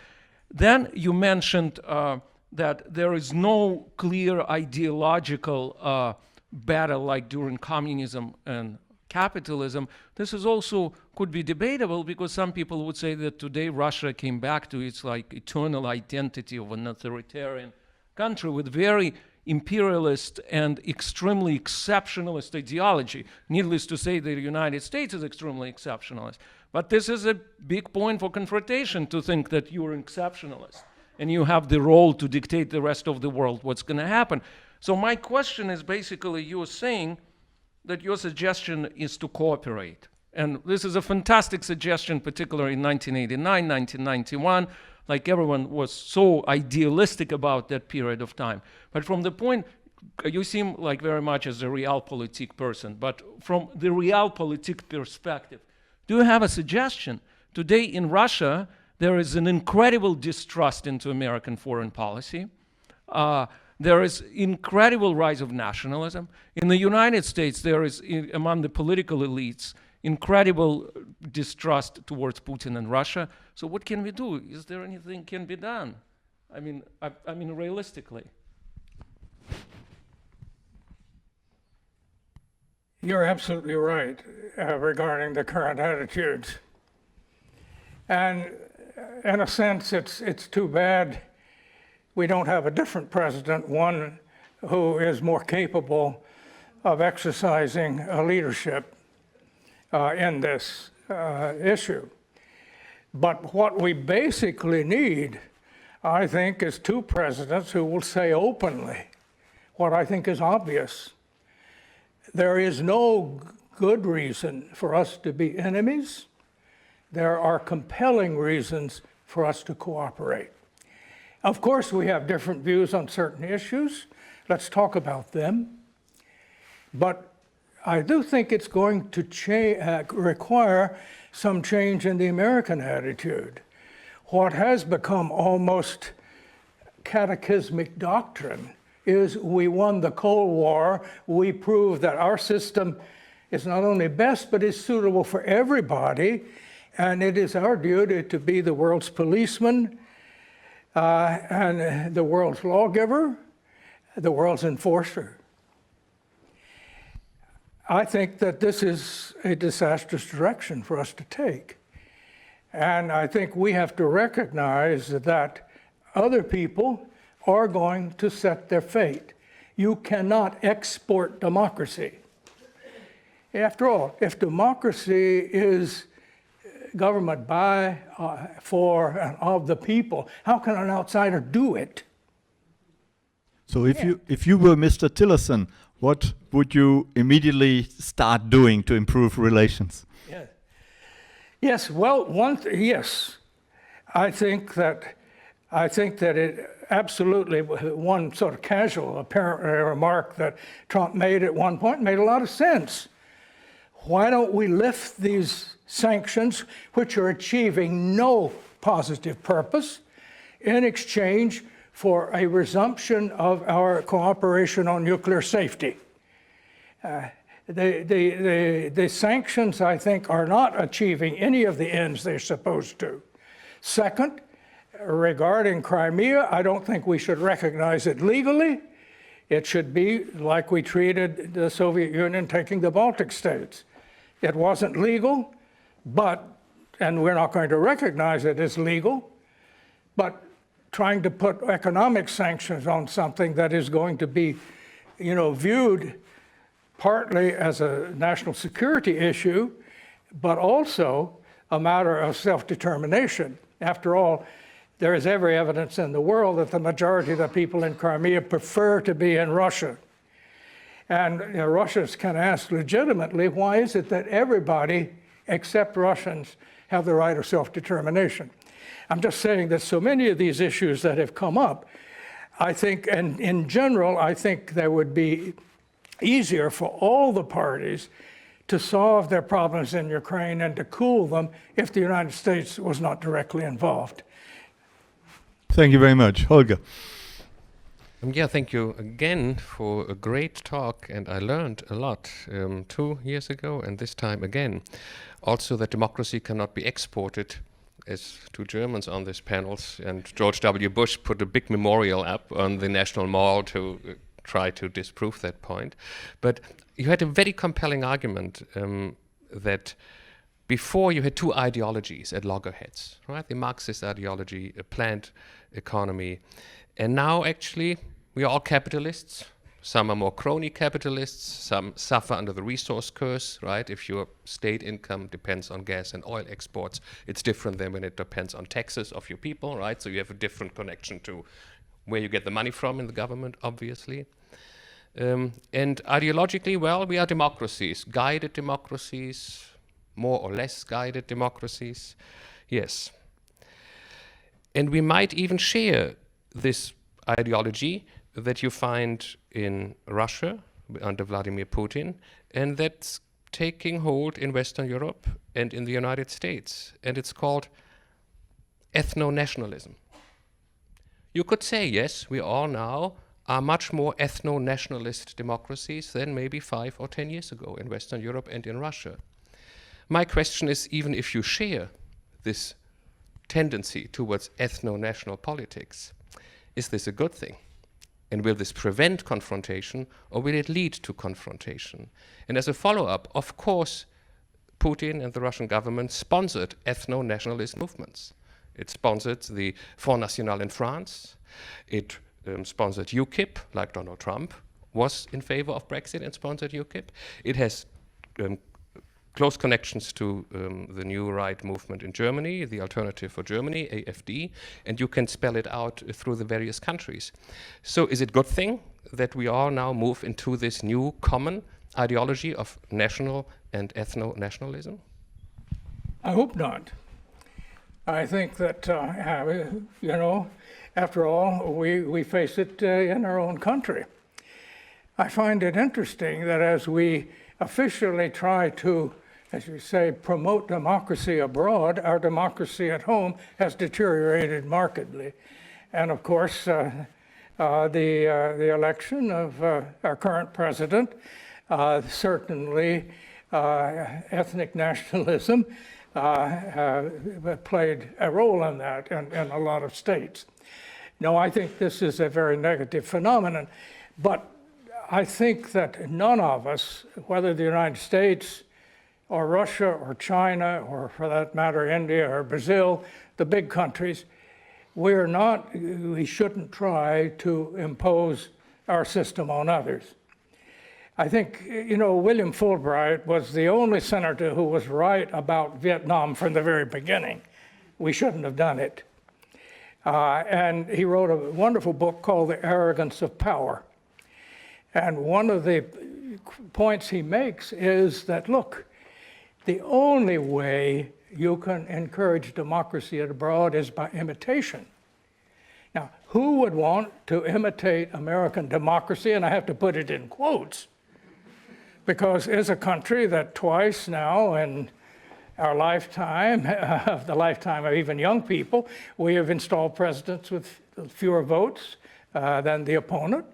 Then you mentioned that there is no clear ideological battle like during communism and capitalism. This is also could be debatable because some people would say that today Russia came back to its eternal identity of an authoritarian country with very imperialist and extremely exceptionalist ideology. Needless to say, the United States is extremely exceptionalist. But this is a big point for confrontation, to think that you're an exceptionalist and you have the role to dictate the rest of the world what's going to happen. So my question is basically, you're saying that your suggestion is to cooperate. And this is a fantastic suggestion, particularly in 1989, 1991, like everyone was so idealistic about that period of time. But from the point, you seem like very much as a realpolitik person, but from the realpolitik perspective, do you have a suggestion? Today in Russia, there is an incredible distrust into American foreign policy. There is incredible rise of nationalism. In the United States, there is, among the political elites, incredible distrust towards Putin and Russia. So what can we do? Is there anything can be done? I mean, realistically. You're absolutely right regarding the current attitudes. And in a sense, it's too bad we don't have a different president, one who is more capable of exercising a leadership in this issue. But what we basically need, I think, is two presidents who will say openly what I think is obvious. There is no good reason for us to be enemies. There are compelling reasons for us to cooperate. Of course, we have different views on certain issues. Let's talk about them. But I do think it's going to require some change in the American attitude. What has become almost catechismic doctrine is we won the Cold War. We proved that our system is not only best, but is suitable for everybody. And it is our duty to be the world's policeman and the world's lawgiver, the world's enforcer. I think that this is a disastrous direction for us to take. And I think we have to recognize that other people are going to set their fate. You cannot export democracy. After all, if democracy is government by, for, and of the people, how can an outsider do it? So if you were Mr. Tillerson, what would you immediately start doing to improve relations? Yeah. Yes, well, yes. I think that it absolutely, one sort of casual apparent remark that Trump made at one point made a lot of sense. Why don't we lift these sanctions, which are achieving no positive purpose, in exchange for a resumption of our cooperation on nuclear safety? The sanctions, I think, are not achieving any of the ends they're supposed to. Second, regarding Crimea, I don't think we should recognize it legally. It should be like we treated the Soviet Union taking the Baltic states. It wasn't legal, and we're not going to recognize it as legal, but trying to put economic sanctions on something that is going to be, viewed partly as a national security issue, but also a matter of self-determination. After all, there is every evidence in the world that the majority of the people in Crimea prefer to be in Russia. And Russians can ask legitimately, why is it that everybody except Russians have the right of self-determination? I'm just saying that so many of these issues that have come up, I think, and in general, I think there would be easier for all the parties to solve their problems in Ukraine and to cool them if the United States was not directly involved. Thank you very much. Holger. Yeah, thank you again for a great talk, and I learned a lot 2 years ago and this time again. Also that democracy cannot be exported, as two Germans on these panels, and George W. Bush put a big memorial up on the National Mall to try to disprove that point. But you had a very compelling argument that before you had two ideologies at loggerheads, right? The Marxist ideology, a planned economy, and now actually we are all capitalists. Some are more crony capitalists, some suffer under the resource curse, right? If your state income depends on gas and oil exports, it's different than when it depends on taxes of your people, right? So you have a different connection to where you get the money from in the government, obviously. And ideologically, well, we are democracies, guided democracies, more or less guided democracies, yes. And we might even share this ideology that you find in Russia under Vladimir Putin, and that's taking hold in Western Europe and in the United States, and it's called ethno-nationalism. You could say, yes, we all now are much more ethno-nationalist democracies than maybe 5 or 10 years ago in Western Europe and in Russia. My question is, even if you share this tendency towards ethno-national politics, is this a good thing? And will this prevent confrontation, or will it lead to confrontation? And as a follow-up, of course, Putin and the Russian government sponsored ethno-nationalist movements. It sponsored the Front National in France. It sponsored UKIP, like Donald Trump was in favor of Brexit and sponsored UKIP. It has close connections to the new right movement in Germany, the Alternative for Germany, AfD, and you can spell it out through the various countries. So is it a good thing that we all now move into this new common ideology of national and ethno-nationalism? I hope not. I think that, after all, we face it in our own country. I find it interesting that as we officially try to, as you say, promote democracy abroad, our democracy at home has deteriorated markedly. And of course, the election of our current president, certainly ethnic nationalism played a role in that in a lot of states. No, I think this is a very negative phenomenon, but I think that none of us, whether the United States or Russia or China, or for that matter, India or Brazil, the big countries, we shouldn't try to impose our system on others. I think, William Fulbright was the only senator who was right about Vietnam from the very beginning. We shouldn't have done it. And he wrote a wonderful book called The Arrogance of Power. And one of the points he makes is that, look, the only way you can encourage democracy abroad is by imitation. Now, who would want to imitate American democracy? And I have to put it in quotes, because it's a country that twice now in our lifetime, the lifetime of even young people, we have installed presidents with fewer votes than the opponent.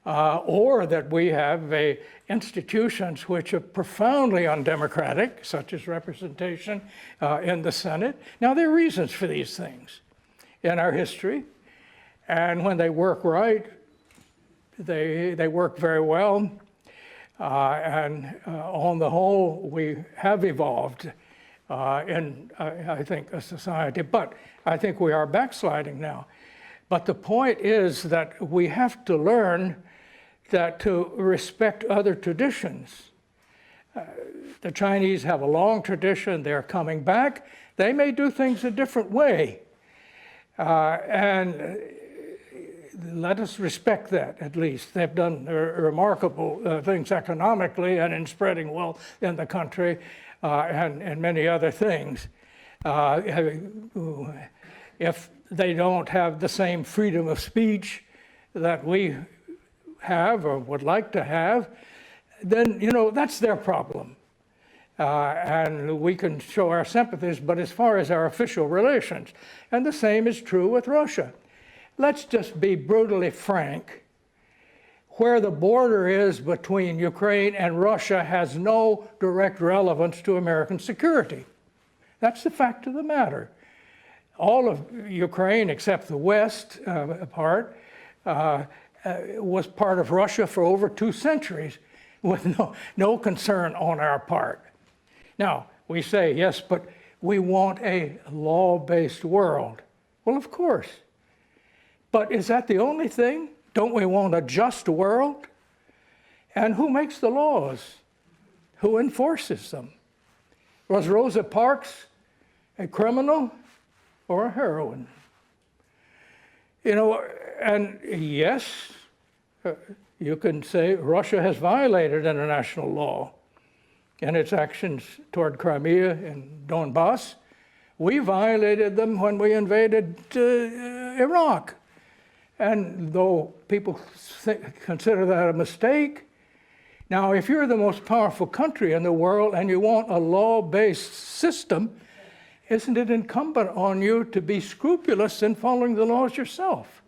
Or that we have institutions which are profoundly undemocratic, such as representation in the Senate. Now, there are reasons for these things in our history, and when they work right, they work very well. And on the whole, we have evolved in, I think, a society. But I think we are backsliding now. But the point is that we have to learn that to respect other traditions. The Chinese have a long tradition. They're coming back. They may do things a different way. And let us respect that, at least. They've done remarkable things economically and in spreading wealth in the country and many other things. If they don't have the same freedom of speech that we have or would like to have, then, you know, that's their problem. And we can show our sympathies, but as far as our official relations, and the same is true with Russia. Let's just be brutally frank. Where the border is between Ukraine and Russia has no direct relevance to American security. That's the fact of the matter. All of Ukraine, except the west part, was part of Russia for over 2 centuries with no concern on our part. Now, we say, yes, but we want a law-based world. Well, of course. But is that the only thing? Don't we want a just world? And who makes the laws? Who enforces them? Was Rosa Parks a criminal or a heroine? You know, and yes, you can say Russia has violated international law in its actions toward Crimea and Donbass. We violated them when we invaded Iraq. And though people consider that a mistake, now if you're the most powerful country in the world and you want a law-based system, isn't it incumbent on you to be scrupulous in following the laws yourself?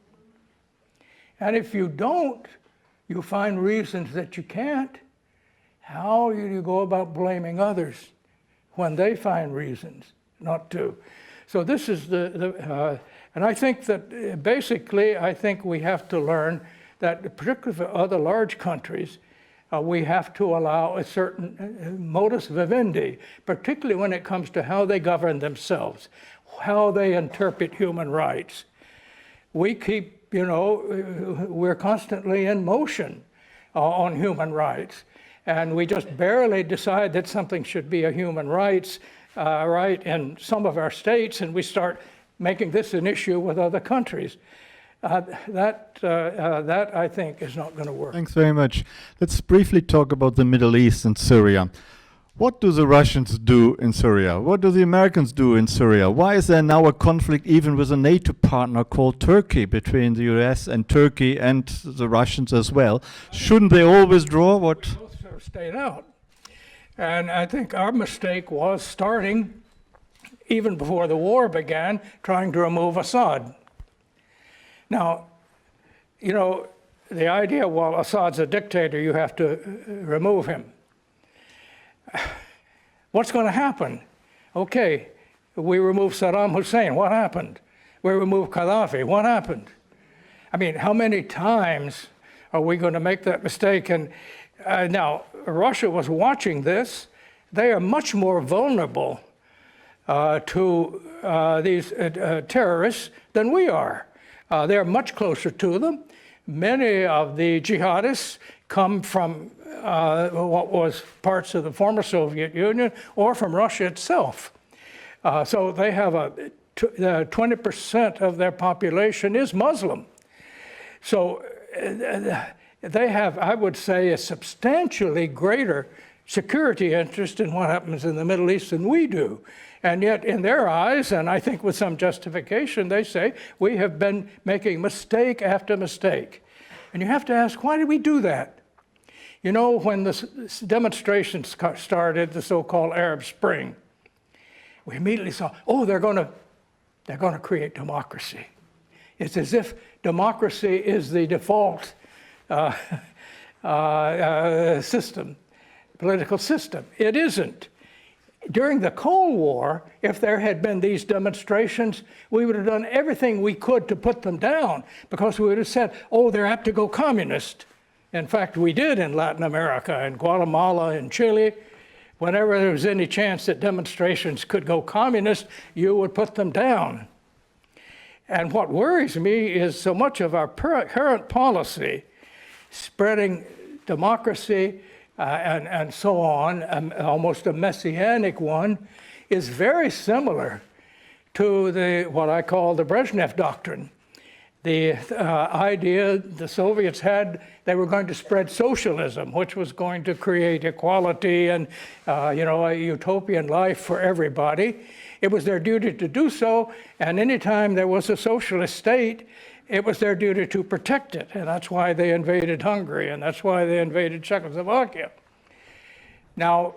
And if you don't, you find reasons that you can't. How do you go about blaming others when they find reasons not to? So this is and I think that basically, I think we have to learn that particularly for other large countries, we have to allow a certain modus vivendi, particularly when it comes to how they govern themselves, how they interpret human rights. We keep, you know, we're constantly in motion on human rights. And we just barely decide that something should be a human rights right in some of our states, and we start making this an issue with other countries. That I think is not going to work. Thanks very much. Let's briefly talk about the Middle East and Syria. What do the Russians do in Syria? What do the Americans do in Syria? Why is there now a conflict even with a NATO partner called Turkey between the US and Turkey and the Russians as well? Shouldn't they all withdraw? What? Both sort of stayed out. And I think our mistake was starting, even before the war began, trying to remove Assad. Now, you know, the idea, well, Assad's a dictator, you have to remove him. What's going to happen? Okay, we removed Saddam Hussein. What happened? We removed Gaddafi. What happened? I mean, how many times are we going to make that mistake? And now, Russia was watching this. They are much more vulnerable to these terrorists than we are. They're much closer to them. Many of the jihadists come from what was parts of the former Soviet Union or from Russia itself. So they have 20% of their population is Muslim. So they have, I would say, a substantially greater security interest in what happens in the Middle East than we do. And yet, in their eyes, and I think with some justification, they say, we have been making mistake after mistake. And you have to ask, why did we do that? You know, when the demonstrations started, the so-called Arab Spring, we immediately saw, oh, they're going to create democracy. It's as if democracy is the default system, political system. It isn't. During the Cold War, if there had been these demonstrations, we would have done everything we could to put them down, because we would have said, oh, they're apt to go communist. In fact, we did in Latin America, in Guatemala, in Chile. Whenever there was any chance that demonstrations could go communist, you would put them down. And what worries me is so much of our current policy, spreading democracy and so on, almost a messianic one, is very similar to what I call the Brezhnev doctrine. The idea the Soviets had, they were going to spread socialism, which was going to create equality and a utopian life for everybody. It was their duty to do so, and anytime there was a socialist state, it was their duty to protect it, and that's why they invaded Hungary, and that's why they invaded Czechoslovakia. Now,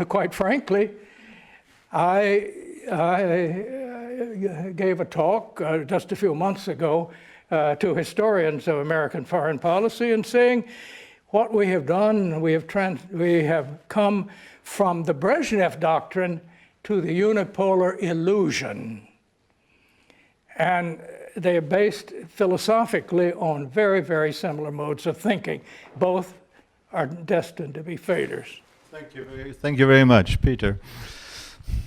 quite frankly, I gave a talk just a few months ago to historians of American foreign policy, and saying what we have done, we have come from the Brezhnev doctrine to the unipolar illusion. And they are based philosophically on very, very similar modes of thinking. Both are destined to be failures. Thank you very much, Peter.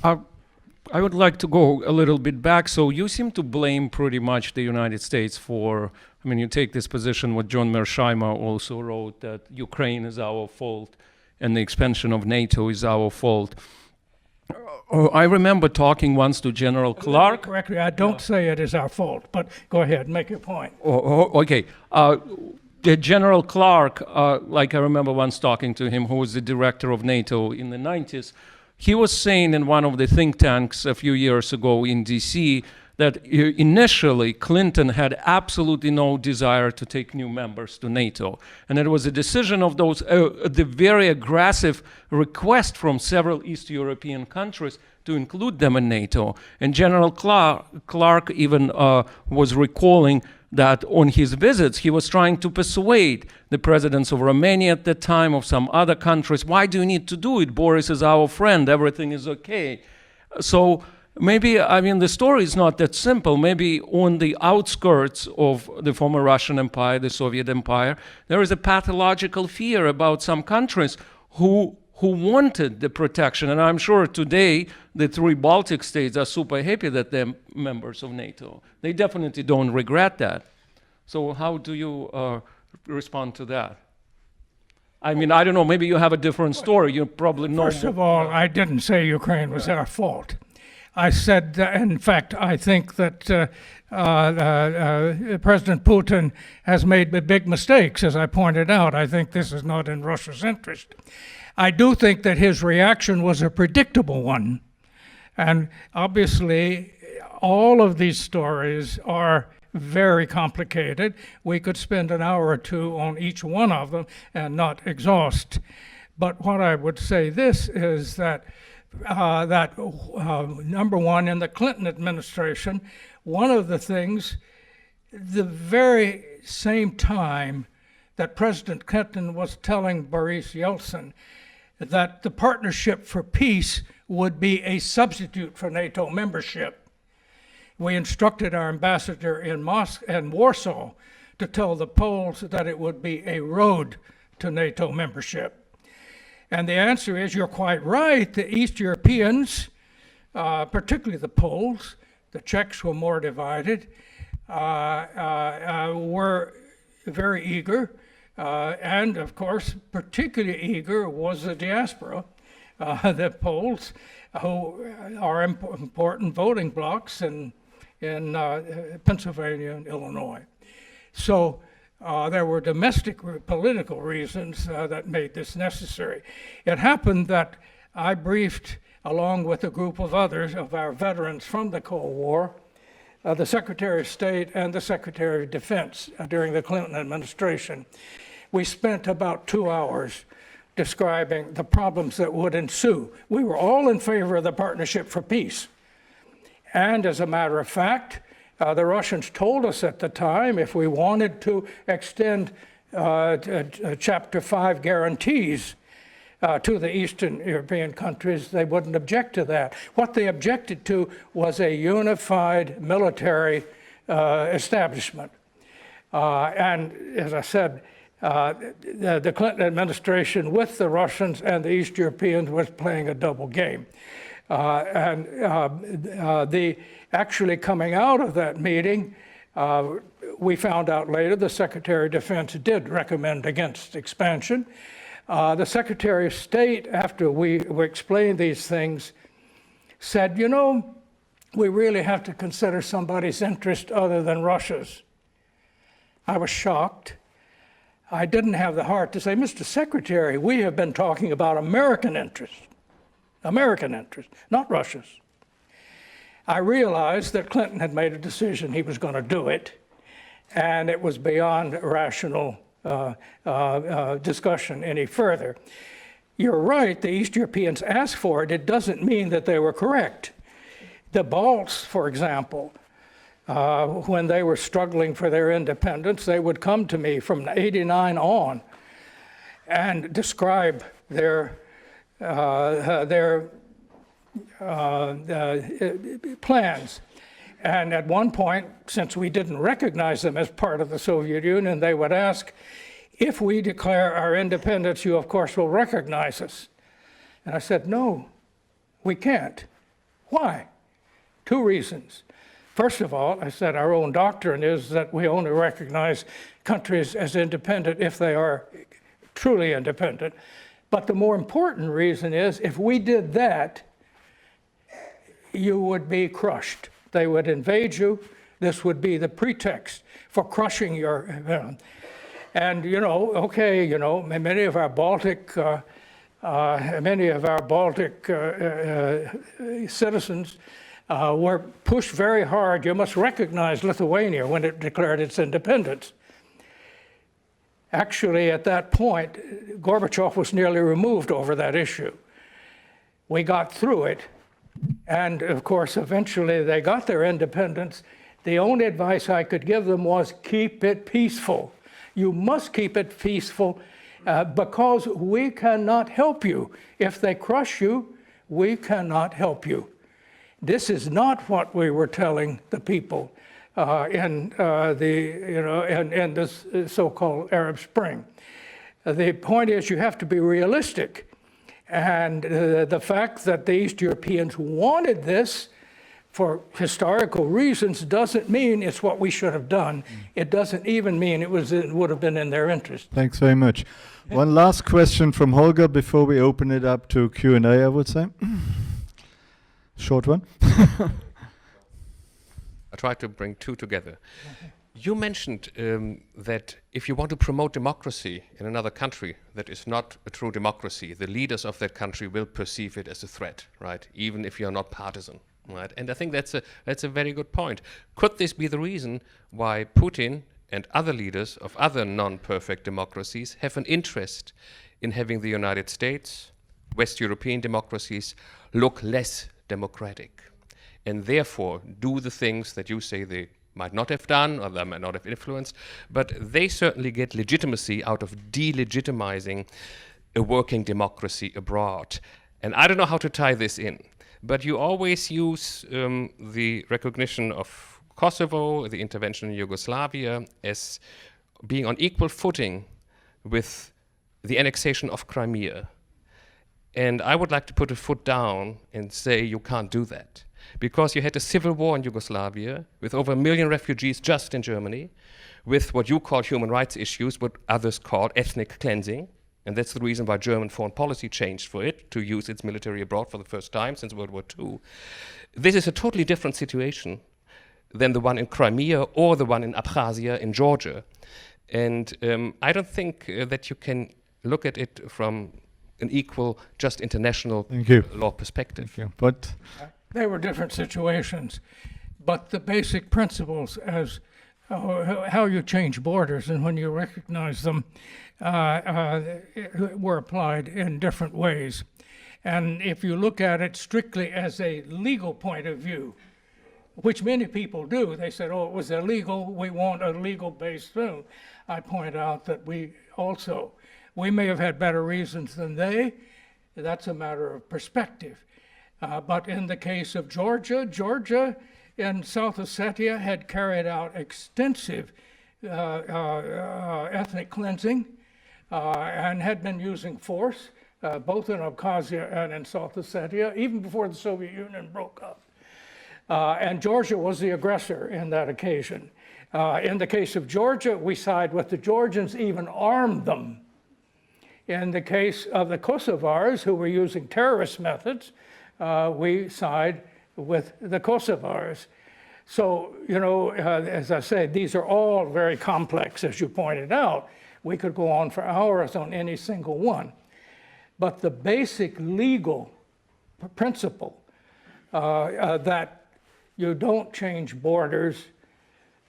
I would like to go a little bit back. So you seem to blame pretty much the United States for, you take this position, what John Mearsheimer also wrote, that Ukraine is our fault and the expansion of NATO is our fault. I remember talking once to General Clark. Correctly, I don't say it is our fault, but go ahead, make your point. Okay. The General Clark, like I remember once talking to him, who was the director of NATO in the 90s, he was saying in one of the think tanks a few years ago in DC that initially Clinton had absolutely no desire to take new members to NATO. And it was a decision of those, the very aggressive request from several East European countries to include them in NATO. And General Clark even was recalling that on his visits, he was trying to persuade the presidents of Romania at the time, of some other countries, why do you need to do it? Boris is our friend, everything is okay. So maybe, the story is not that simple. Maybe on the outskirts of the former Russian Empire, the Soviet Empire, there is a pathological fear about some countries who wanted the protection. And I'm sure today the 3 Baltic states are super happy that they're members of NATO. They definitely don't regret that. So how do you respond to that? I don't know, maybe you have a different story. You probably know. First of all, I didn't say Ukraine was our fault. I said, in fact, I think that President Putin has made big mistakes, as I pointed out. I think this is not in Russia's interest. I do think that his reaction was a predictable one. And obviously, all of these stories are very complicated. We could spend an hour or two on each one of them and not exhaust. But what I would say this is that number one, in the Clinton administration, one of the things, the very same time that President Clinton was telling Boris Yeltsin that the Partnership for Peace would be a substitute for NATO membership, we instructed our ambassador in Warsaw to tell the Poles that it would be a road to NATO membership. And the answer is, you're quite right, the East Europeans, particularly the Poles, the Czechs were more divided, were very eager, and of course, particularly eager was the diaspora, the Poles, who are important voting blocs in Pennsylvania and Illinois. So there were domestic political reasons that made this necessary. It happened that I briefed, along with a group of others of our veterans from the Cold War, the Secretary of State and the Secretary of Defense during the Clinton administration. We spent about 2 hours describing the problems that would ensue. We were all in favor of the Partnership for Peace. And as a matter of fact, the Russians told us at the time if we wanted to extend Chapter 5 guarantees to the Eastern European countries, they wouldn't object to that. What they objected to was a unified military establishment. And as I said, the Clinton administration with the Russians and the East Europeans was playing a double game. Actually coming out of that meeting, we found out later the Secretary of Defense did recommend against expansion. The Secretary of State, after we explained these things, said, you know, we really have to consider somebody's interest other than Russia's. I was shocked. I didn't have the heart to say, Mr. Secretary, we have been talking about American interest, not Russia's. I realized that Clinton had made a decision he was going to do it, and it was beyond rational discussion any further. You're right, the East Europeans asked for it. It doesn't mean that they were correct. The Balts, for example, when they were struggling for their independence, they would come to me from '89 on and describe their plans. And at one point, since we didn't recognize them as part of the Soviet Union, they would ask, if we declare our independence, you of course will recognize us. And I said, no, we can't. Why? 2 reasons. First of all, I said our own doctrine is that we only recognize countries as independent if they are truly independent. But the more important reason is if we did that, you would be crushed. They would invade you. This would be the pretext for crushing your, and you know, okay, you know, many of our Baltic citizens were pushed very hard. You must recognize Lithuania when it declared its independence. Actually, at that point, Gorbachev was nearly removed over that issue. We got through it. And of course, eventually they got their independence. The only advice I could give them was keep it peaceful. You must keep it peaceful because we cannot help you. If they crush you, we cannot help you. This is not what we were telling the people in this so-called Arab Spring. The point is you have to be realistic. And the fact that the East Europeans wanted this for historical reasons doesn't mean it's what we should have done. It doesn't even mean it would have been in their interest. Thanks very much. One last question from Holger before we open it up to Q&A, I would say. Short one. I try to bring 2 together. You mentioned that if you want to promote democracy in another country that is not a true democracy, the leaders of that country will perceive it as a threat, right? Even if you're not partisan, right? And I think that's a very good point. Could this be the reason why Putin and other leaders of other non-perfect democracies have an interest in having the United States, West European democracies look less democratic, and therefore do the things that you say they might not have done, or they might not have influenced, but they certainly get legitimacy out of delegitimizing a working democracy abroad. And I don't know how to tie this in, but you always use the recognition of Kosovo, the intervention in Yugoslavia, as being on equal footing with the annexation of Crimea. And I would like to put a foot down and say you can't do that. Because you had a civil war in Yugoslavia with over 1 million refugees just in Germany, with what you call human rights issues, what others call ethnic cleansing. And that's the reason why German foreign policy changed for it, to use its military abroad for the first time since World War II. This is a totally different situation than the one in Crimea or the one in Abkhazia in Georgia. And I don't think that you can look at it from an equal, just international law perspective. Thank you. But They were different situations, but the basic principles as how you change borders and when you recognize them were applied in different ways. And if you look at it strictly as a legal point of view, which many people do, they said, oh, it was illegal, we want a legal-based thing. I point out that we also We may have had better reasons than they. That's a matter of perspective. But in the case of Georgia, Georgia and South Ossetia had carried out extensive ethnic cleansing and had been using force, both in Abkhazia and in South Ossetia, even before the Soviet Union broke up. And Georgia was the aggressor in that occasion. In the case of Georgia, we side with the Georgians, even armed them. In the case of the Kosovars, who were using terrorist methods, we side with the Kosovars. So, you know, as I said, these are all very complex, as you pointed out. We could go on for hours on any single one. But the basic legal principle that you don't change borders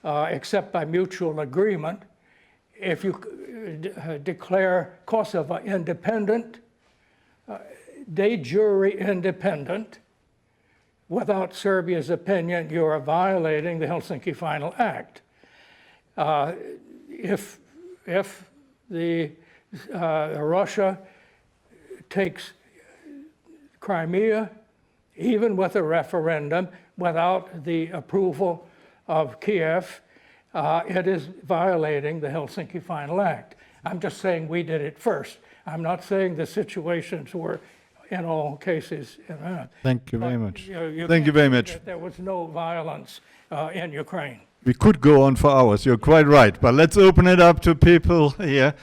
except by mutual agreement, if you declare Kosovo independent, de jure independent, without Serbia's opinion, you are violating the Helsinki Final Act. If Russia takes Crimea, even with a referendum, without the approval of Kiev, it is violating the Helsinki Final Act. I'm just saying we did it first. I'm not saying the situations were in all cases. Thank you very much. Thank you very much. There was no violence in Ukraine. We could go on for hours, you're quite right, but let's open it up to people here.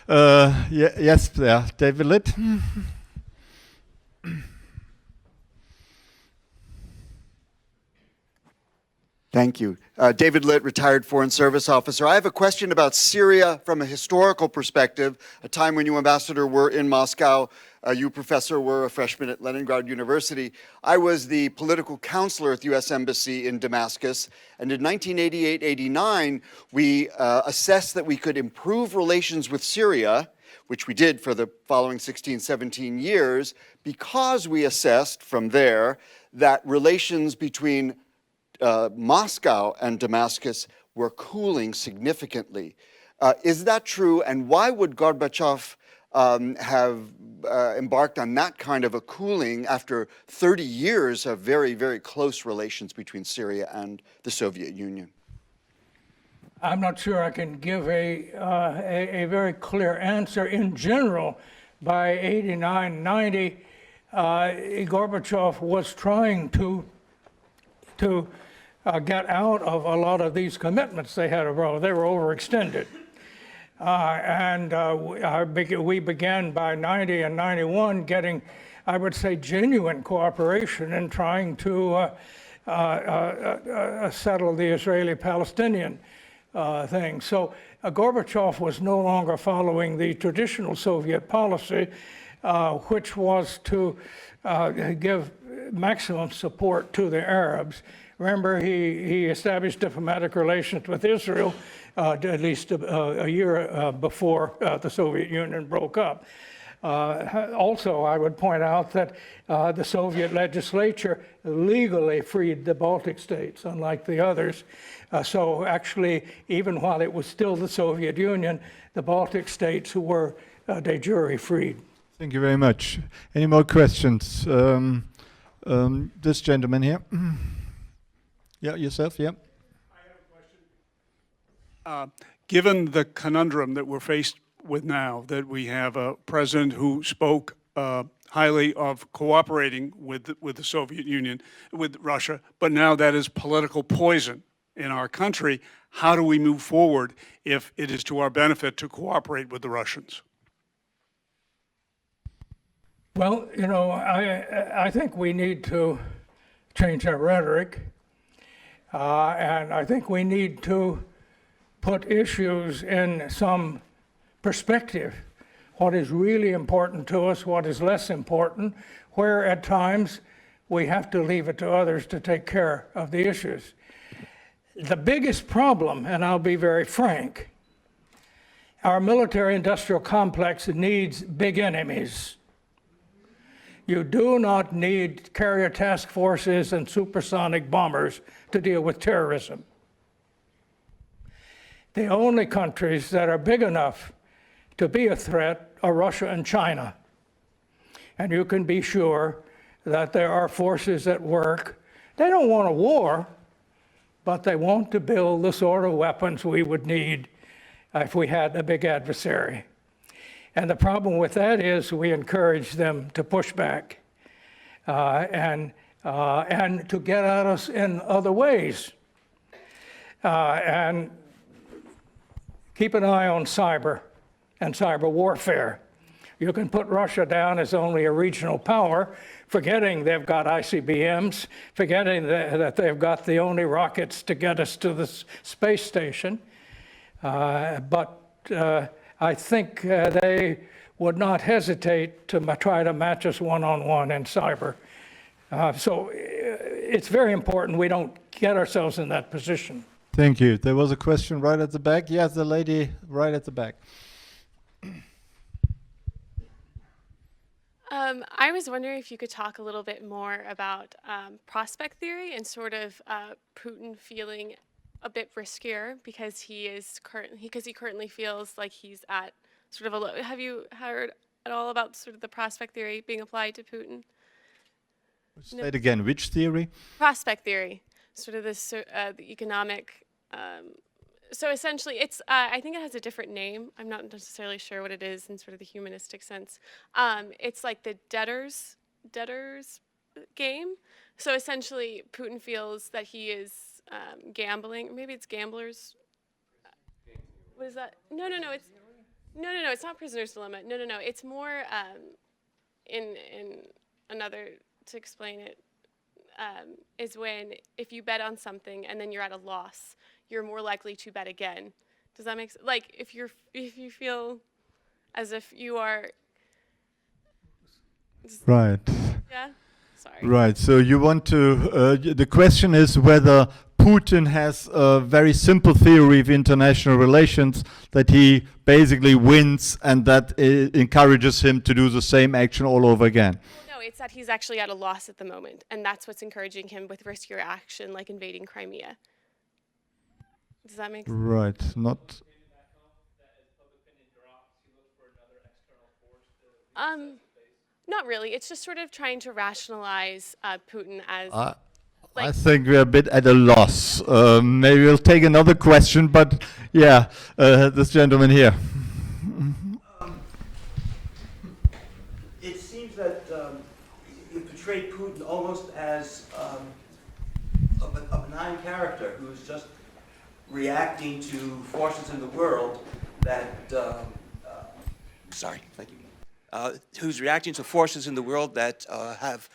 Yes, there, David Litt. Thank you. David Litt, retired Foreign Service officer. I have a question about Syria from a historical perspective, a time when you, Ambassador, were in Moscow. You, Professor, were a freshman at Leningrad University. I was the political counselor at the U.S. Embassy in Damascus. And in 1988-89, we assessed that we could improve relations with Syria, which we did for the following 16, 17 years, because we assessed from there that relations between Moscow and Damascus were cooling significantly. Is that true? And why would Gorbachev have embarked on that kind of a cooling after 30 years of very, very close relations between Syria and the Soviet Union? I'm not sure I can give a very clear answer. In general, by 89, 90, Gorbachev was trying to get out of a lot of these commitments they had abroad. They were overextended. We began by 90 and 91 getting, I would say, genuine cooperation in trying to settle the Israeli-Palestinian thing. So Gorbachev was no longer following the traditional Soviet policy, which was to give maximum support to the Arabs. Remember, he established diplomatic relations with Israel at least a year before the Soviet Union broke up. Also, I would point out that the Soviet legislature legally freed the Baltic states, unlike the others. So actually, even while it was still the Soviet Union, the Baltic states were de jure freed. Thank you very much. Any more questions? This gentleman here. Yeah, yourself, yeah. I have a question. Given the conundrum that we're faced with now, that we have a president who spoke highly of cooperating with the Soviet Union, with Russia, but now that is political poison in our country, how do we move forward if it is to our benefit to cooperate with the Russians? Well, you know, I think we need to change our rhetoric. And I think we need to put issues in some perspective. What is really important to us, what is less important, where at times we have to leave it to others to take care of the issues. The biggest problem, and I'll be very frank, our military-industrial complex needs big enemies. You do not need carrier task forces and supersonic bombers to deal with terrorism. The only countries that are big enough to be a threat Russia and China. And you can be sure that there are forces at work. They don't want a war, but they want to build the sort of weapons we would need if we had a big adversary. And the problem with that is we encourage them to push back and to get at us in other ways. And keep an eye on cyber and cyber warfare. You can put Russia down as only a regional power, forgetting they've got ICBMs, forgetting that they've got the only rockets to get us to the space station. But I think they would not hesitate to try to match us one-on-one in cyber. So it's very important we don't get ourselves in that position. Thank you. There was a question right at the back. Yes, the lady right at the back. I was wondering if you could talk a little bit more about prospect theory and sort of Putin feeling a bit riskier because he currently feels like he's at sort of a low. Have you heard at all about sort of the prospect theory being applied to Putin? Say it again. Which theory? Prospect theory, sort of this the economic. So essentially, it's I think it has a different name. I'm not necessarily sure what it is in sort of the humanistic sense. It's like the debtors game. So essentially, Putin feels that he is gambling. Maybe it's gamblers. What is that? No. It's not prisoner's dilemma. No. It's more in another to explain it. Is when if you bet on something and then you're at a loss, you're more likely to bet again. Does that make sense? Like if you feel as if you are. Right. Yeah. Sorry. Right. So you want to. The question is whether Putin has a very simple theory of international relations that he basically wins and that encourages him to do the same action all over again. It's that he's actually at a loss at the moment, and that's what's encouraging him with riskier action, like invading Crimea. Does that make sense? Right. Not. Not really. It's just sort of trying to rationalize Putin as. I think we're a bit at a loss. Maybe we'll take another question, but yeah, this gentleman here. It seems that you portray Putin almost as a benign character who's just reacting to forces in the world that, who's reacting to forces in the world that have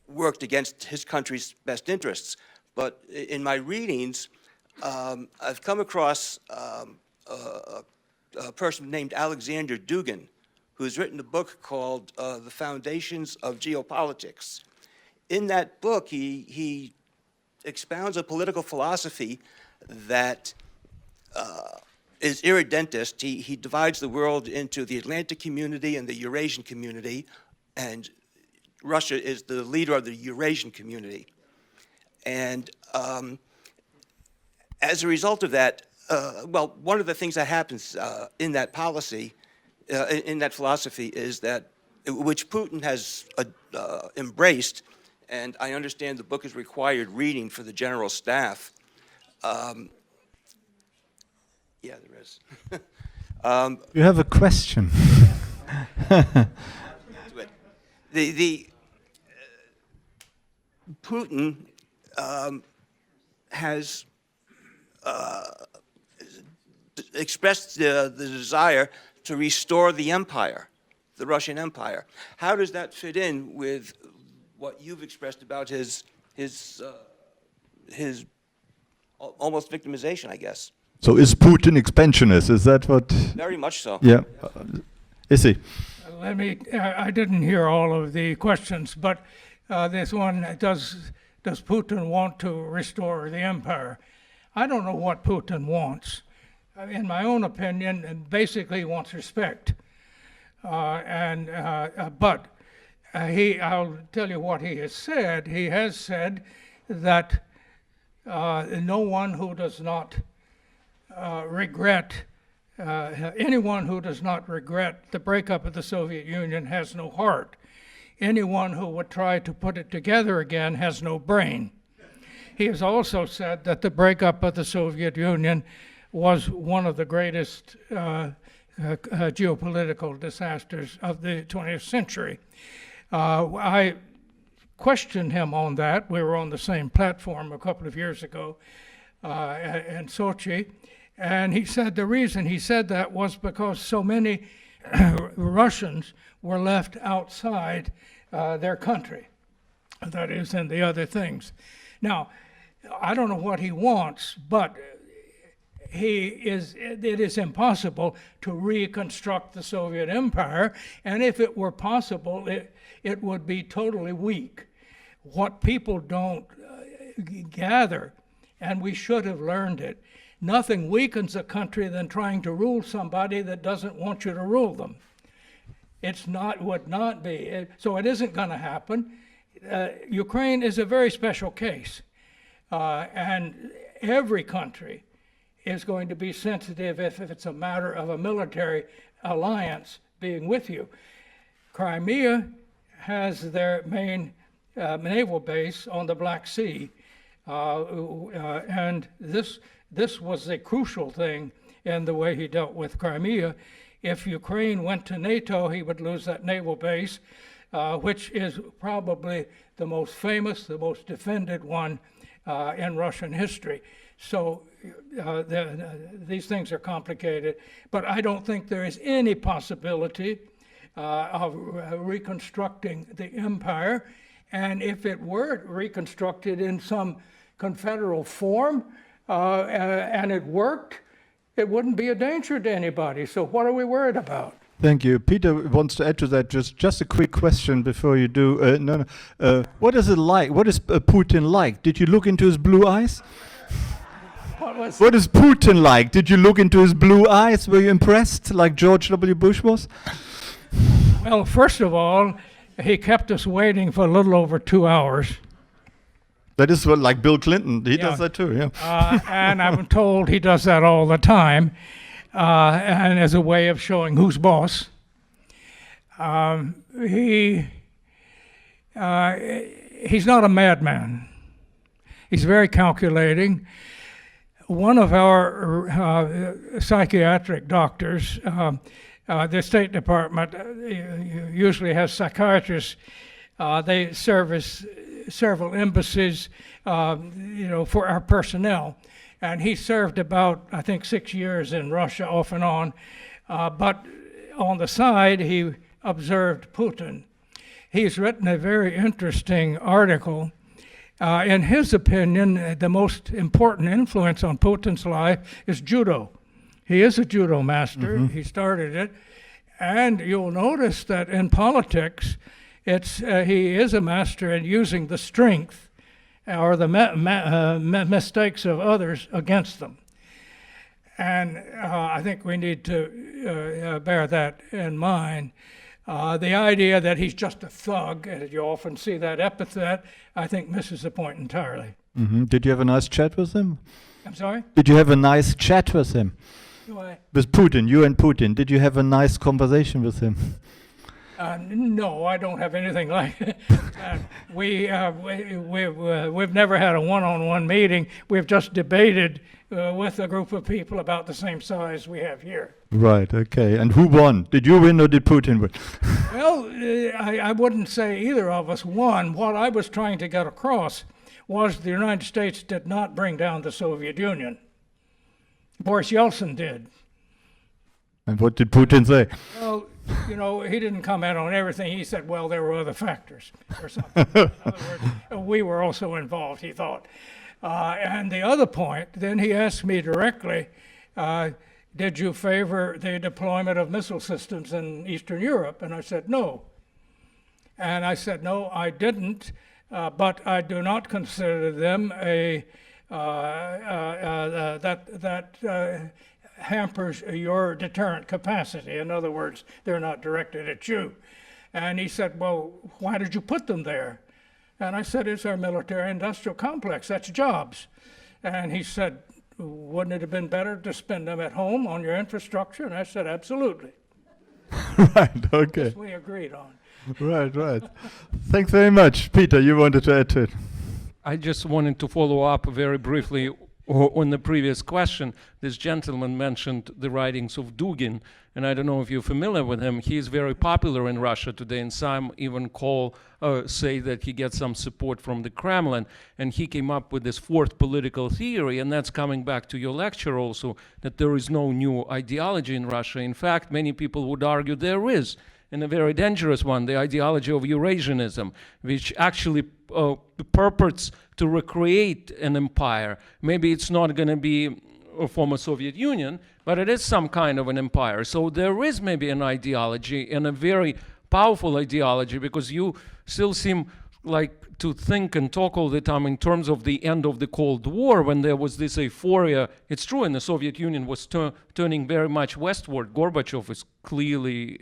worked against his country's best interests. But in my readings, I've come across a person named Alexander Dugin, who's written a book called The Foundations of Geopolitics. In that book, he expounds a political philosophy that is irredentist. He divides the world into the Atlantic community and the Eurasian community, and Russia is the leader of the Eurasian community. And as a result of that, well, one of the things that happens in that policy, in that philosophy, is that, which Putin has embraced, and I understand the book is required reading for the general staff. Yeah, there is. You have a question. Putin has expressed the desire to restore the empire, the Russian Empire. How does that fit in with what you've expressed about his almost victimization, I guess? So is Putin expansionist? Is that what? Very much so. Yeah. Is he? I didn't hear all of the questions, but this one, does Putin want to restore the empire? I don't know what Putin wants. In my own opinion, basically he wants respect. But I'll tell you what he has said. He has said that no one who does not regret anyone who does not regret the breakup of the Soviet Union has no heart. Anyone who would try to put it together again has no brain. He has also said that the breakup of the Soviet Union was one of the greatest geopolitical disasters of the 20th century. I questioned him on that. We were on the same platform a couple of years ago in Sochi, and he said the reason he said that was because so many Russians were left outside their country, that is, and the other things. Now, I don't know what he wants, but it is impossible to reconstruct the Soviet Empire, and if it were possible, it would be totally weak. What people don't gather, and we should have learned it, nothing weakens a country than trying to rule somebody that doesn't want you to rule them. Would not be. So it isn't going to happen. Ukraine is a very special case. And every country is going to be sensitive if it's a matter of a military alliance being with you. Crimea has their main naval base on the Black Sea. And this was a crucial thing in the way he dealt with Crimea. If Ukraine went to NATO, he would lose that naval base, which is probably the most famous, the most defended one in Russian history. So these things are complicated, but I don't think there is any possibility of reconstructing the empire. And if it were reconstructed in some confederal form and it worked, it wouldn't be a danger to anybody. So what are we worried about? Thank you. Peter wants to add to that just a quick question before you do. What is it like? What is Putin like? Did you look into his blue eyes? What is Putin like? Did you look into his blue eyes? Were you impressed like George W. Bush was? Well, first of all, he kept us waiting for a little over 2 hours. That is what, like Bill Clinton, he does that too, yeah. And I'm told he does that all the time, and as a way of showing who's boss. He's not a madman. He's very calculating. One of our psychiatric doctors, the State Department usually has psychiatrists. They service several embassies, for our personnel. And he served about, I think, 6 years in Russia off and on. But on the side, he observed Putin. He's written a very interesting article. In his opinion, the most important influence on Putin's life is judo. He is a judo master. Mm-hmm. He started it. And you'll notice that in politics, he is a master in using the strength or the mistakes of others against them. And I think we need to bear that in mind. The idea that he's just a thug, and you often see that epithet, I think misses the point entirely. Mm-hmm. Did you have a nice chat with him? I'm sorry? Did you have a nice chat with him? With Putin, you and Putin, did you have a nice conversation with him? No, I don't have anything like that. We've never had a one-on-one meeting. We've just debated with a group of people about the same size we have here. Right, okay. And who won? Did you win or did Putin win? Well, I wouldn't say either of us won. What I was trying to get across was the United States did not bring down the Soviet Union. Boris Yeltsin did. And what did Putin say? Well, he didn't comment on everything. He said, well, there were other factors or something. In other words, we were also involved, he thought. And the other point, then he asked me directly, did you favor the deployment of missile systems in Eastern Europe? And I said, no. And I said, no, I didn't, but I do not consider them that hampers your deterrent capacity. In other words, they're not directed at you. And he said, well, why did you put them there? And I said, it's our military industrial complex, that's jobs. And he said, wouldn't it have been better to spend them at home on your infrastructure? And I said, absolutely. Right, okay. We agreed on. Right, right. Thanks very much. Peter, you wanted to add to it. I just wanted to follow up very briefly on the previous question. This gentleman mentioned the writings of Dugin, and I don't know if you're familiar with him. He is very popular in Russia today, and some even say that he gets some support from the Kremlin. And he came up with this fourth political theory, and that's coming back to your lecture also, that there is no new ideology in Russia. In fact, many people would argue there is, and a very dangerous one, the ideology of Eurasianism, which actually purports to recreate an empire. Maybe it's not going to be a former Soviet Union, but it is some kind of an empire. So there is maybe an ideology, and a very powerful ideology, because you still seem like to think and talk all the time in terms of the end of the Cold War, when there was this euphoria. It's true, and the Soviet Union was turning very much westward. Gorbachev is clearly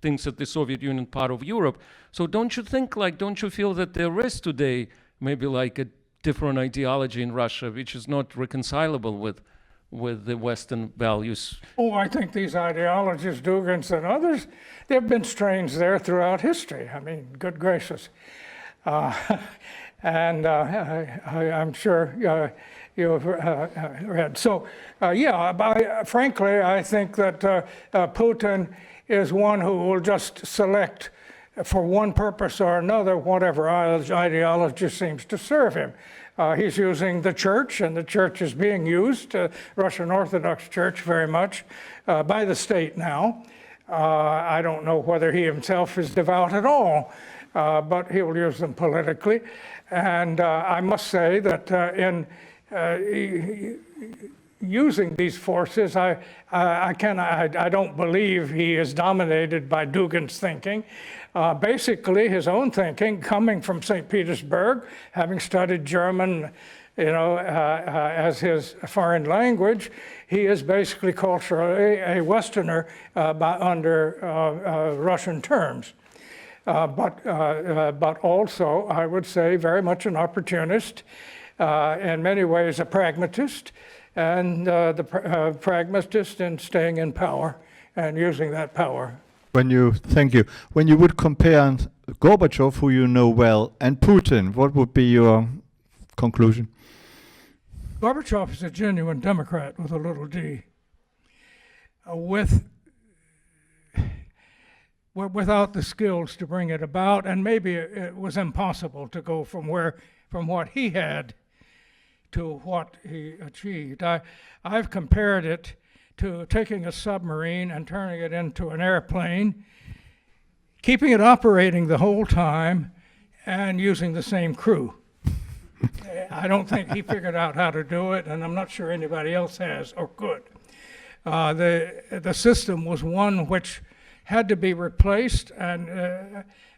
thinks that the Soviet Union part of Europe. So don't you think, don't you feel that there is today maybe like a different ideology in Russia, which is not reconcilable with the Western values? Oh, I think these ideologies, Dugin's and others, there have been strains there throughout history. I mean, good gracious. And I'm sure you've read. So, frankly, I think that Putin is one who will just select for one purpose or another whatever ideology seems to serve him. He's using the church, and the church is being used, Russian Orthodox Church very much, by the state now. I don't know whether he himself is devout at all, but he will use them politically. And I must say that in using these forces, I don't believe he is dominated by Dugin's thinking. Basically, his own thinking, coming from St. Petersburg, having studied German, as his foreign language, he is basically culturally a Westerner under Russian terms. But also, I would say, very much an opportunist, in many ways a pragmatist, and the pragmatist in staying in power and using that power. Thank you. When you would compare Gorbachev, who you know well, and Putin, what would be your conclusion? Gorbachev is a genuine Democrat with a little d. Without the skills to bring it about, and maybe it was impossible to go from what he had to what he achieved. I've compared it to taking a submarine and turning it into an airplane, keeping it operating the whole time, and using the same crew. I don't think he figured out how to do it, and I'm not sure anybody else has or could. The system was one which had to be replaced, and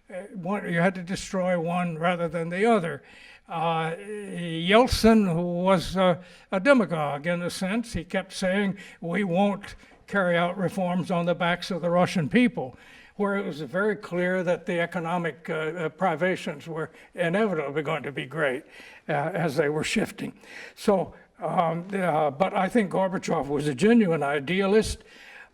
you had to destroy one rather than the other. Yeltsin, who was a demagogue in a sense, he kept saying, we won't carry out reforms on the backs of the Russian people, where it was very clear that the economic privations were inevitably going to be great as they were shifting. So, but I think Gorbachev was a genuine idealist,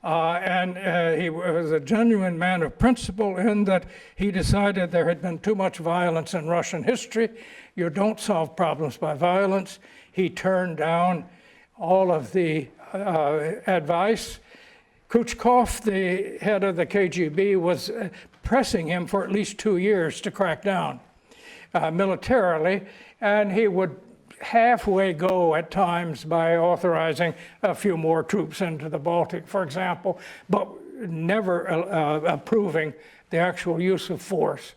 and he was a genuine man of principle in that he decided there had been too much violence in Russian history. You don't solve problems by violence. He turned down all of the advice. Khrushchev, the head of the KGB, was pressing him for at least 2 years to crack down militarily, and he would halfway go at times by authorizing a few more troops into the Baltic, for example, but never approving the actual use of force.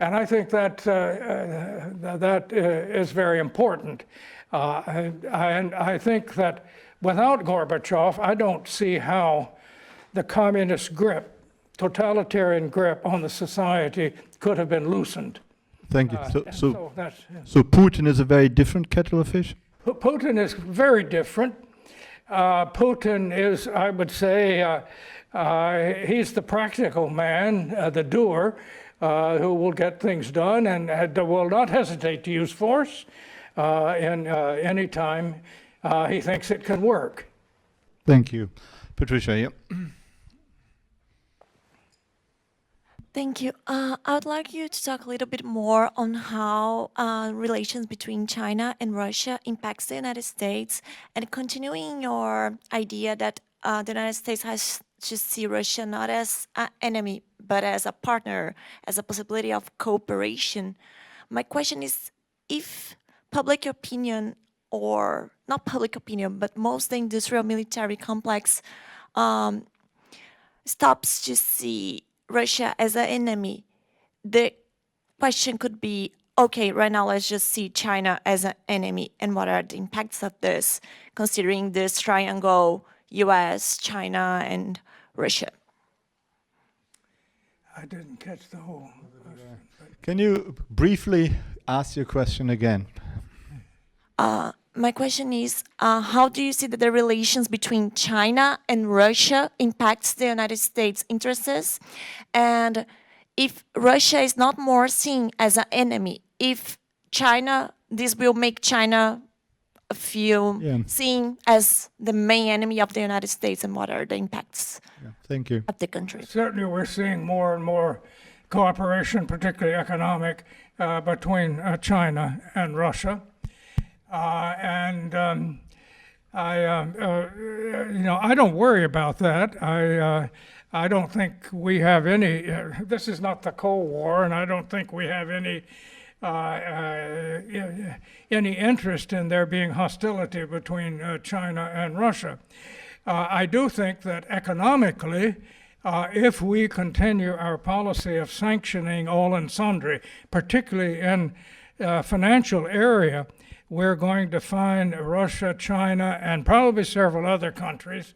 And I think that that is very important. And I think that without Gorbachev, I don't see how the communist grip, totalitarian grip on the society could have been loosened. Thank you. So Putin is a very different kettle of fish? Putin is very different. Putin is, I would say, he's the practical man, the doer, who will get things done and will not hesitate to use force in any time he thinks it can work. Thank you. Patricia, yeah. Thank you. I would like you to talk a little bit more on how relations between China and Russia impacts the United States, and continuing your idea that the United States has to see Russia not as an enemy, but as a partner, as a possibility of cooperation. My question is, if public opinion, or not public opinion, but most the industrial military complex stops to see Russia as an enemy, the question could be, okay, right now let's just see China as an enemy, and what are the impacts of this, considering this triangle, U.S., China, and Russia? I didn't catch the whole question. Can you briefly ask your question again? My question is, how do you see that the relations between China and Russia impacts the United States' interests? And if Russia is not more seen as an enemy, if China, this will make China feel seen as the main enemy of the United States, and what are the impacts Thank you. of the country? Certainly we're seeing more and more cooperation, particularly economic, between China and Russia. I don't worry about that. I don't think we have any. This is not the Cold War, and I don't think we have any interest in there being hostility between China and Russia. I do think that economically, if we continue our policy of sanctioning all and sundry, particularly in financial area, we're going to find Russia, China, and probably several other countries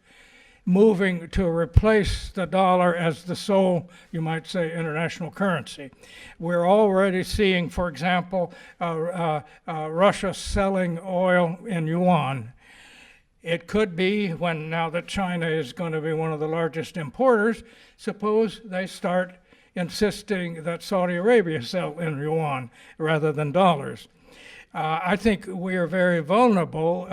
moving to replace the dollar as the sole, you might say, international currency. We're already seeing, for example, Russia selling oil in yuan. It could be, when now that China is going to be one of the largest importers, suppose they start insisting that Saudi Arabia sell in yuan rather than dollars. I think we are very vulnerable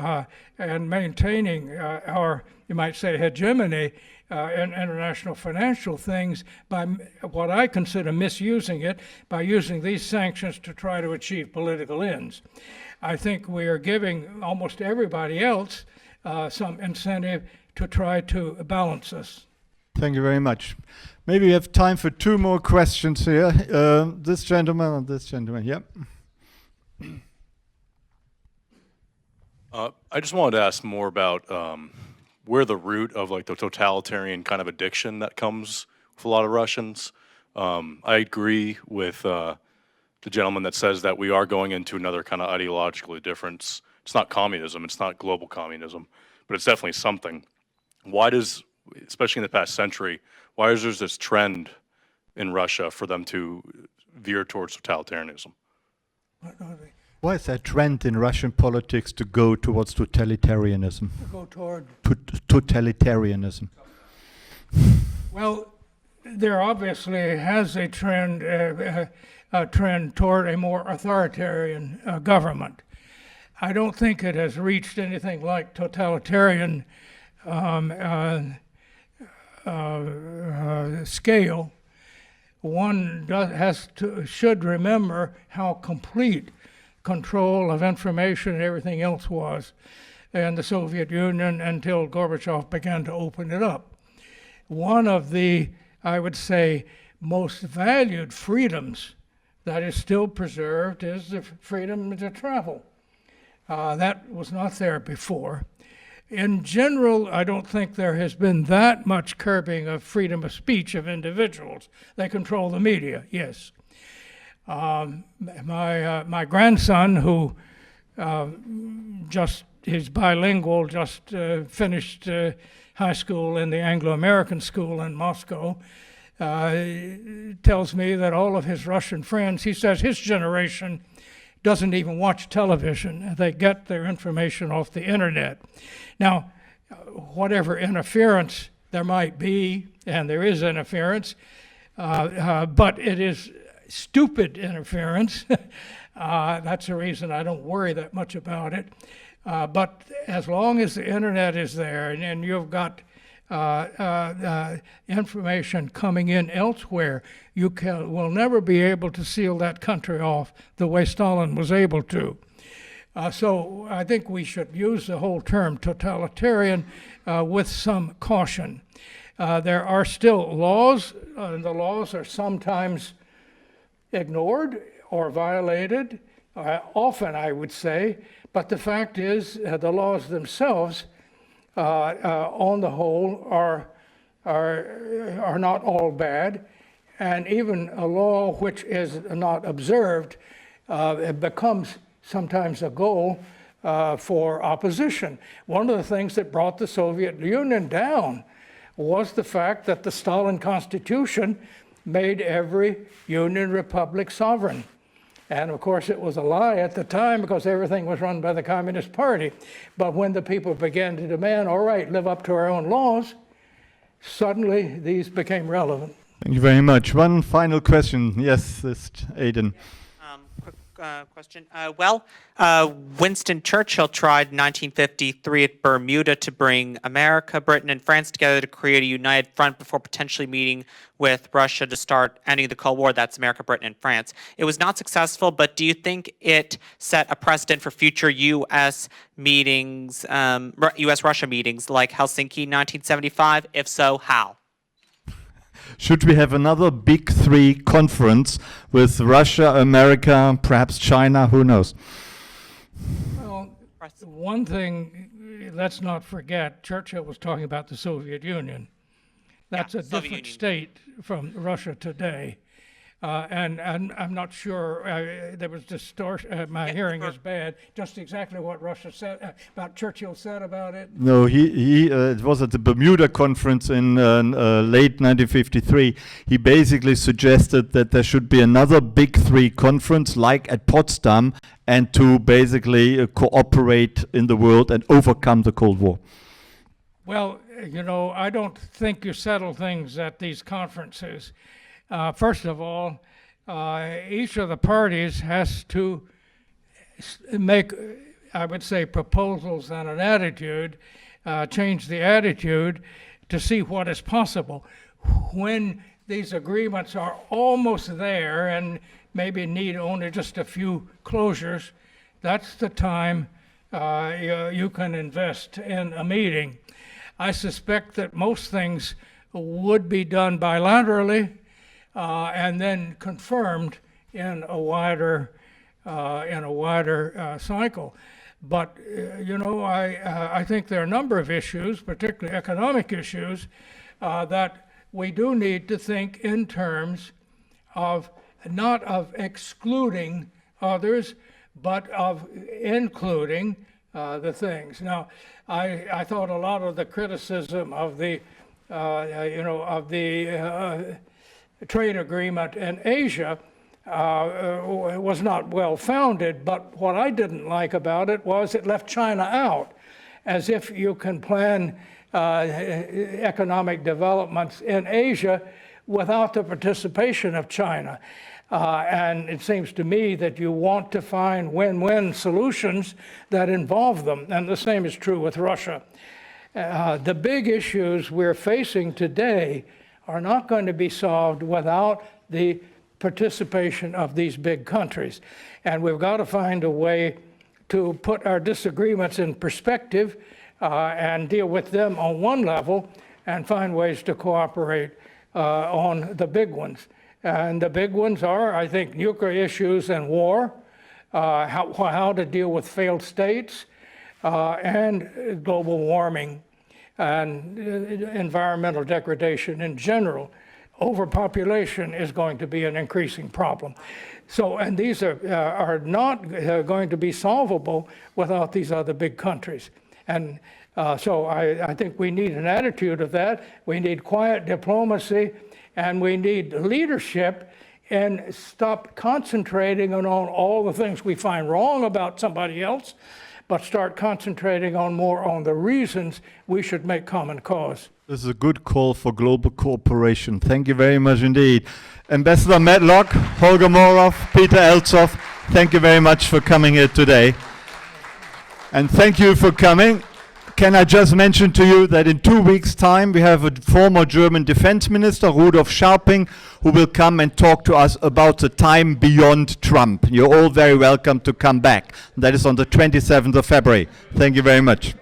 in maintaining our, you might say, hegemony in international financial things by what I consider misusing it, by using these sanctions to try to achieve political ends. I think we are giving almost everybody else some incentive to try to balance us. Thank you very much. Maybe we have time for two more questions here. This gentleman and this gentleman, yep. I just wanted to ask more about where the root of like the totalitarian kind of addiction that comes with a lot of Russians. I agree with the gentleman that says that we are going into another kind of ideological difference. It's not communism, it's not global communism, but it's definitely something. Why does, especially in the past century, why is there this trend in Russia for them to veer towards totalitarianism? Why is that trend in Russian politics to go towards totalitarianism? To go toward? Totalitarianism. Well, there obviously has a trend toward a more authoritarian government. I don't think it has reached anything like totalitarian scale. One should remember how complete control of information and everything else was in the Soviet Union until Gorbachev began to open it up. One of the, I would say, most valued freedoms that is still preserved is the freedom to travel. That was not there before. In general, I don't think there has been that much curbing of freedom of speech of individuals. They control the media, yes. My grandson, who he's bilingual, just finished high school in the Anglo-American school in Moscow, tells me that all of his Russian friends, he says his generation doesn't even watch television. They get their information off the internet. Now, whatever interference there might be, and there is interference, but it is stupid interference. That's the reason I don't worry that much about it. But as long as the internet is there and you've got information coming in elsewhere, you will never be able to seal that country off the way Stalin was able to. So I think we should use the whole term totalitarian with some caution. There are still laws, and the laws are sometimes ignored or violated, often I would say, but the fact is the laws themselves on the whole are not all bad, and even a law which is not observed it becomes sometimes a goal for opposition. One of the things that brought the Soviet Union down was the fact that the Stalin Constitution made every Union republic sovereign. And of course it was a lie at the time because everything was run by the Communist Party. But when the people began to demand, all right, live up to our own laws, suddenly these became relevant. Thank you very much. One final question. Yes, Aidan. Quick question. Winston Churchill tried in 1953 at Bermuda to bring America, Britain, and France together to create a united front before potentially meeting with Russia to start ending the Cold War. That's America, Britain, and France. It was not successful, but do you think it set a precedent for future U.S. meetings, U.S.-Russia meetings like Helsinki in 1975? If so, how? Should we have another big three conference with Russia, America, perhaps China? Who knows? Well, one thing, let's not forget, Churchill was talking about the Soviet Union. That's a different state from Russia today. And I'm not sure, there was distortion, my hearing is bad, just exactly what Russia said, about Churchill said about it. No, it was at the Bermuda conference in late 1953. He basically suggested that there should be another big three conference like at Potsdam and to basically cooperate in the world and overcome the Cold War. Well, you know, I don't think you settle things at these conferences. First of all, each of the parties has to make, I would say, proposals and an attitude, change the attitude to see what is possible. When these agreements are almost there and maybe need only just a few closures, that's the time you can invest in a meeting. I suspect that most things would be done bilaterally, and then confirmed in a wider cycle. But you know, I think there are a number of issues, particularly economic issues, that we do need to think in terms of not of excluding others, but of including the things. Now, I thought a lot of the criticism of the trade agreement in Asia was not well founded, but what I didn't like about it was it left China out, as if you can plan economic developments in Asia without the participation of China. And it seems to me that you want to find win-win solutions that involve them, and the same is true with Russia. The big issues we're facing today are not going to be solved without the participation of these big countries. And we've got to find a way to put our disagreements in perspective and deal with them on one level and find ways to cooperate on the big ones. And the big ones are, I think, nuclear issues and war, how to deal with failed states, and global warming and environmental degradation in general. Overpopulation is going to be an increasing problem. So, and these are not going to be solvable without these other big countries. And so I think we need an attitude of that. We need quiet diplomacy, and we need leadership, and stop concentrating on all the things we find wrong about somebody else, but start concentrating more on the reasons we should make common cause. This is a good call for global cooperation. Thank you very much indeed. Ambassador MATLOCK, Holger Moroff, Peter Eltsov, thank you very much for coming here today. And thank you for coming. Can I just mention to you that in 2 weeks' time we have a former German defense minister, Rudolf Scharping, who will come and talk to us about the time beyond Trump. You're all very welcome to come back. That is on the 27th of February. Thank you very much.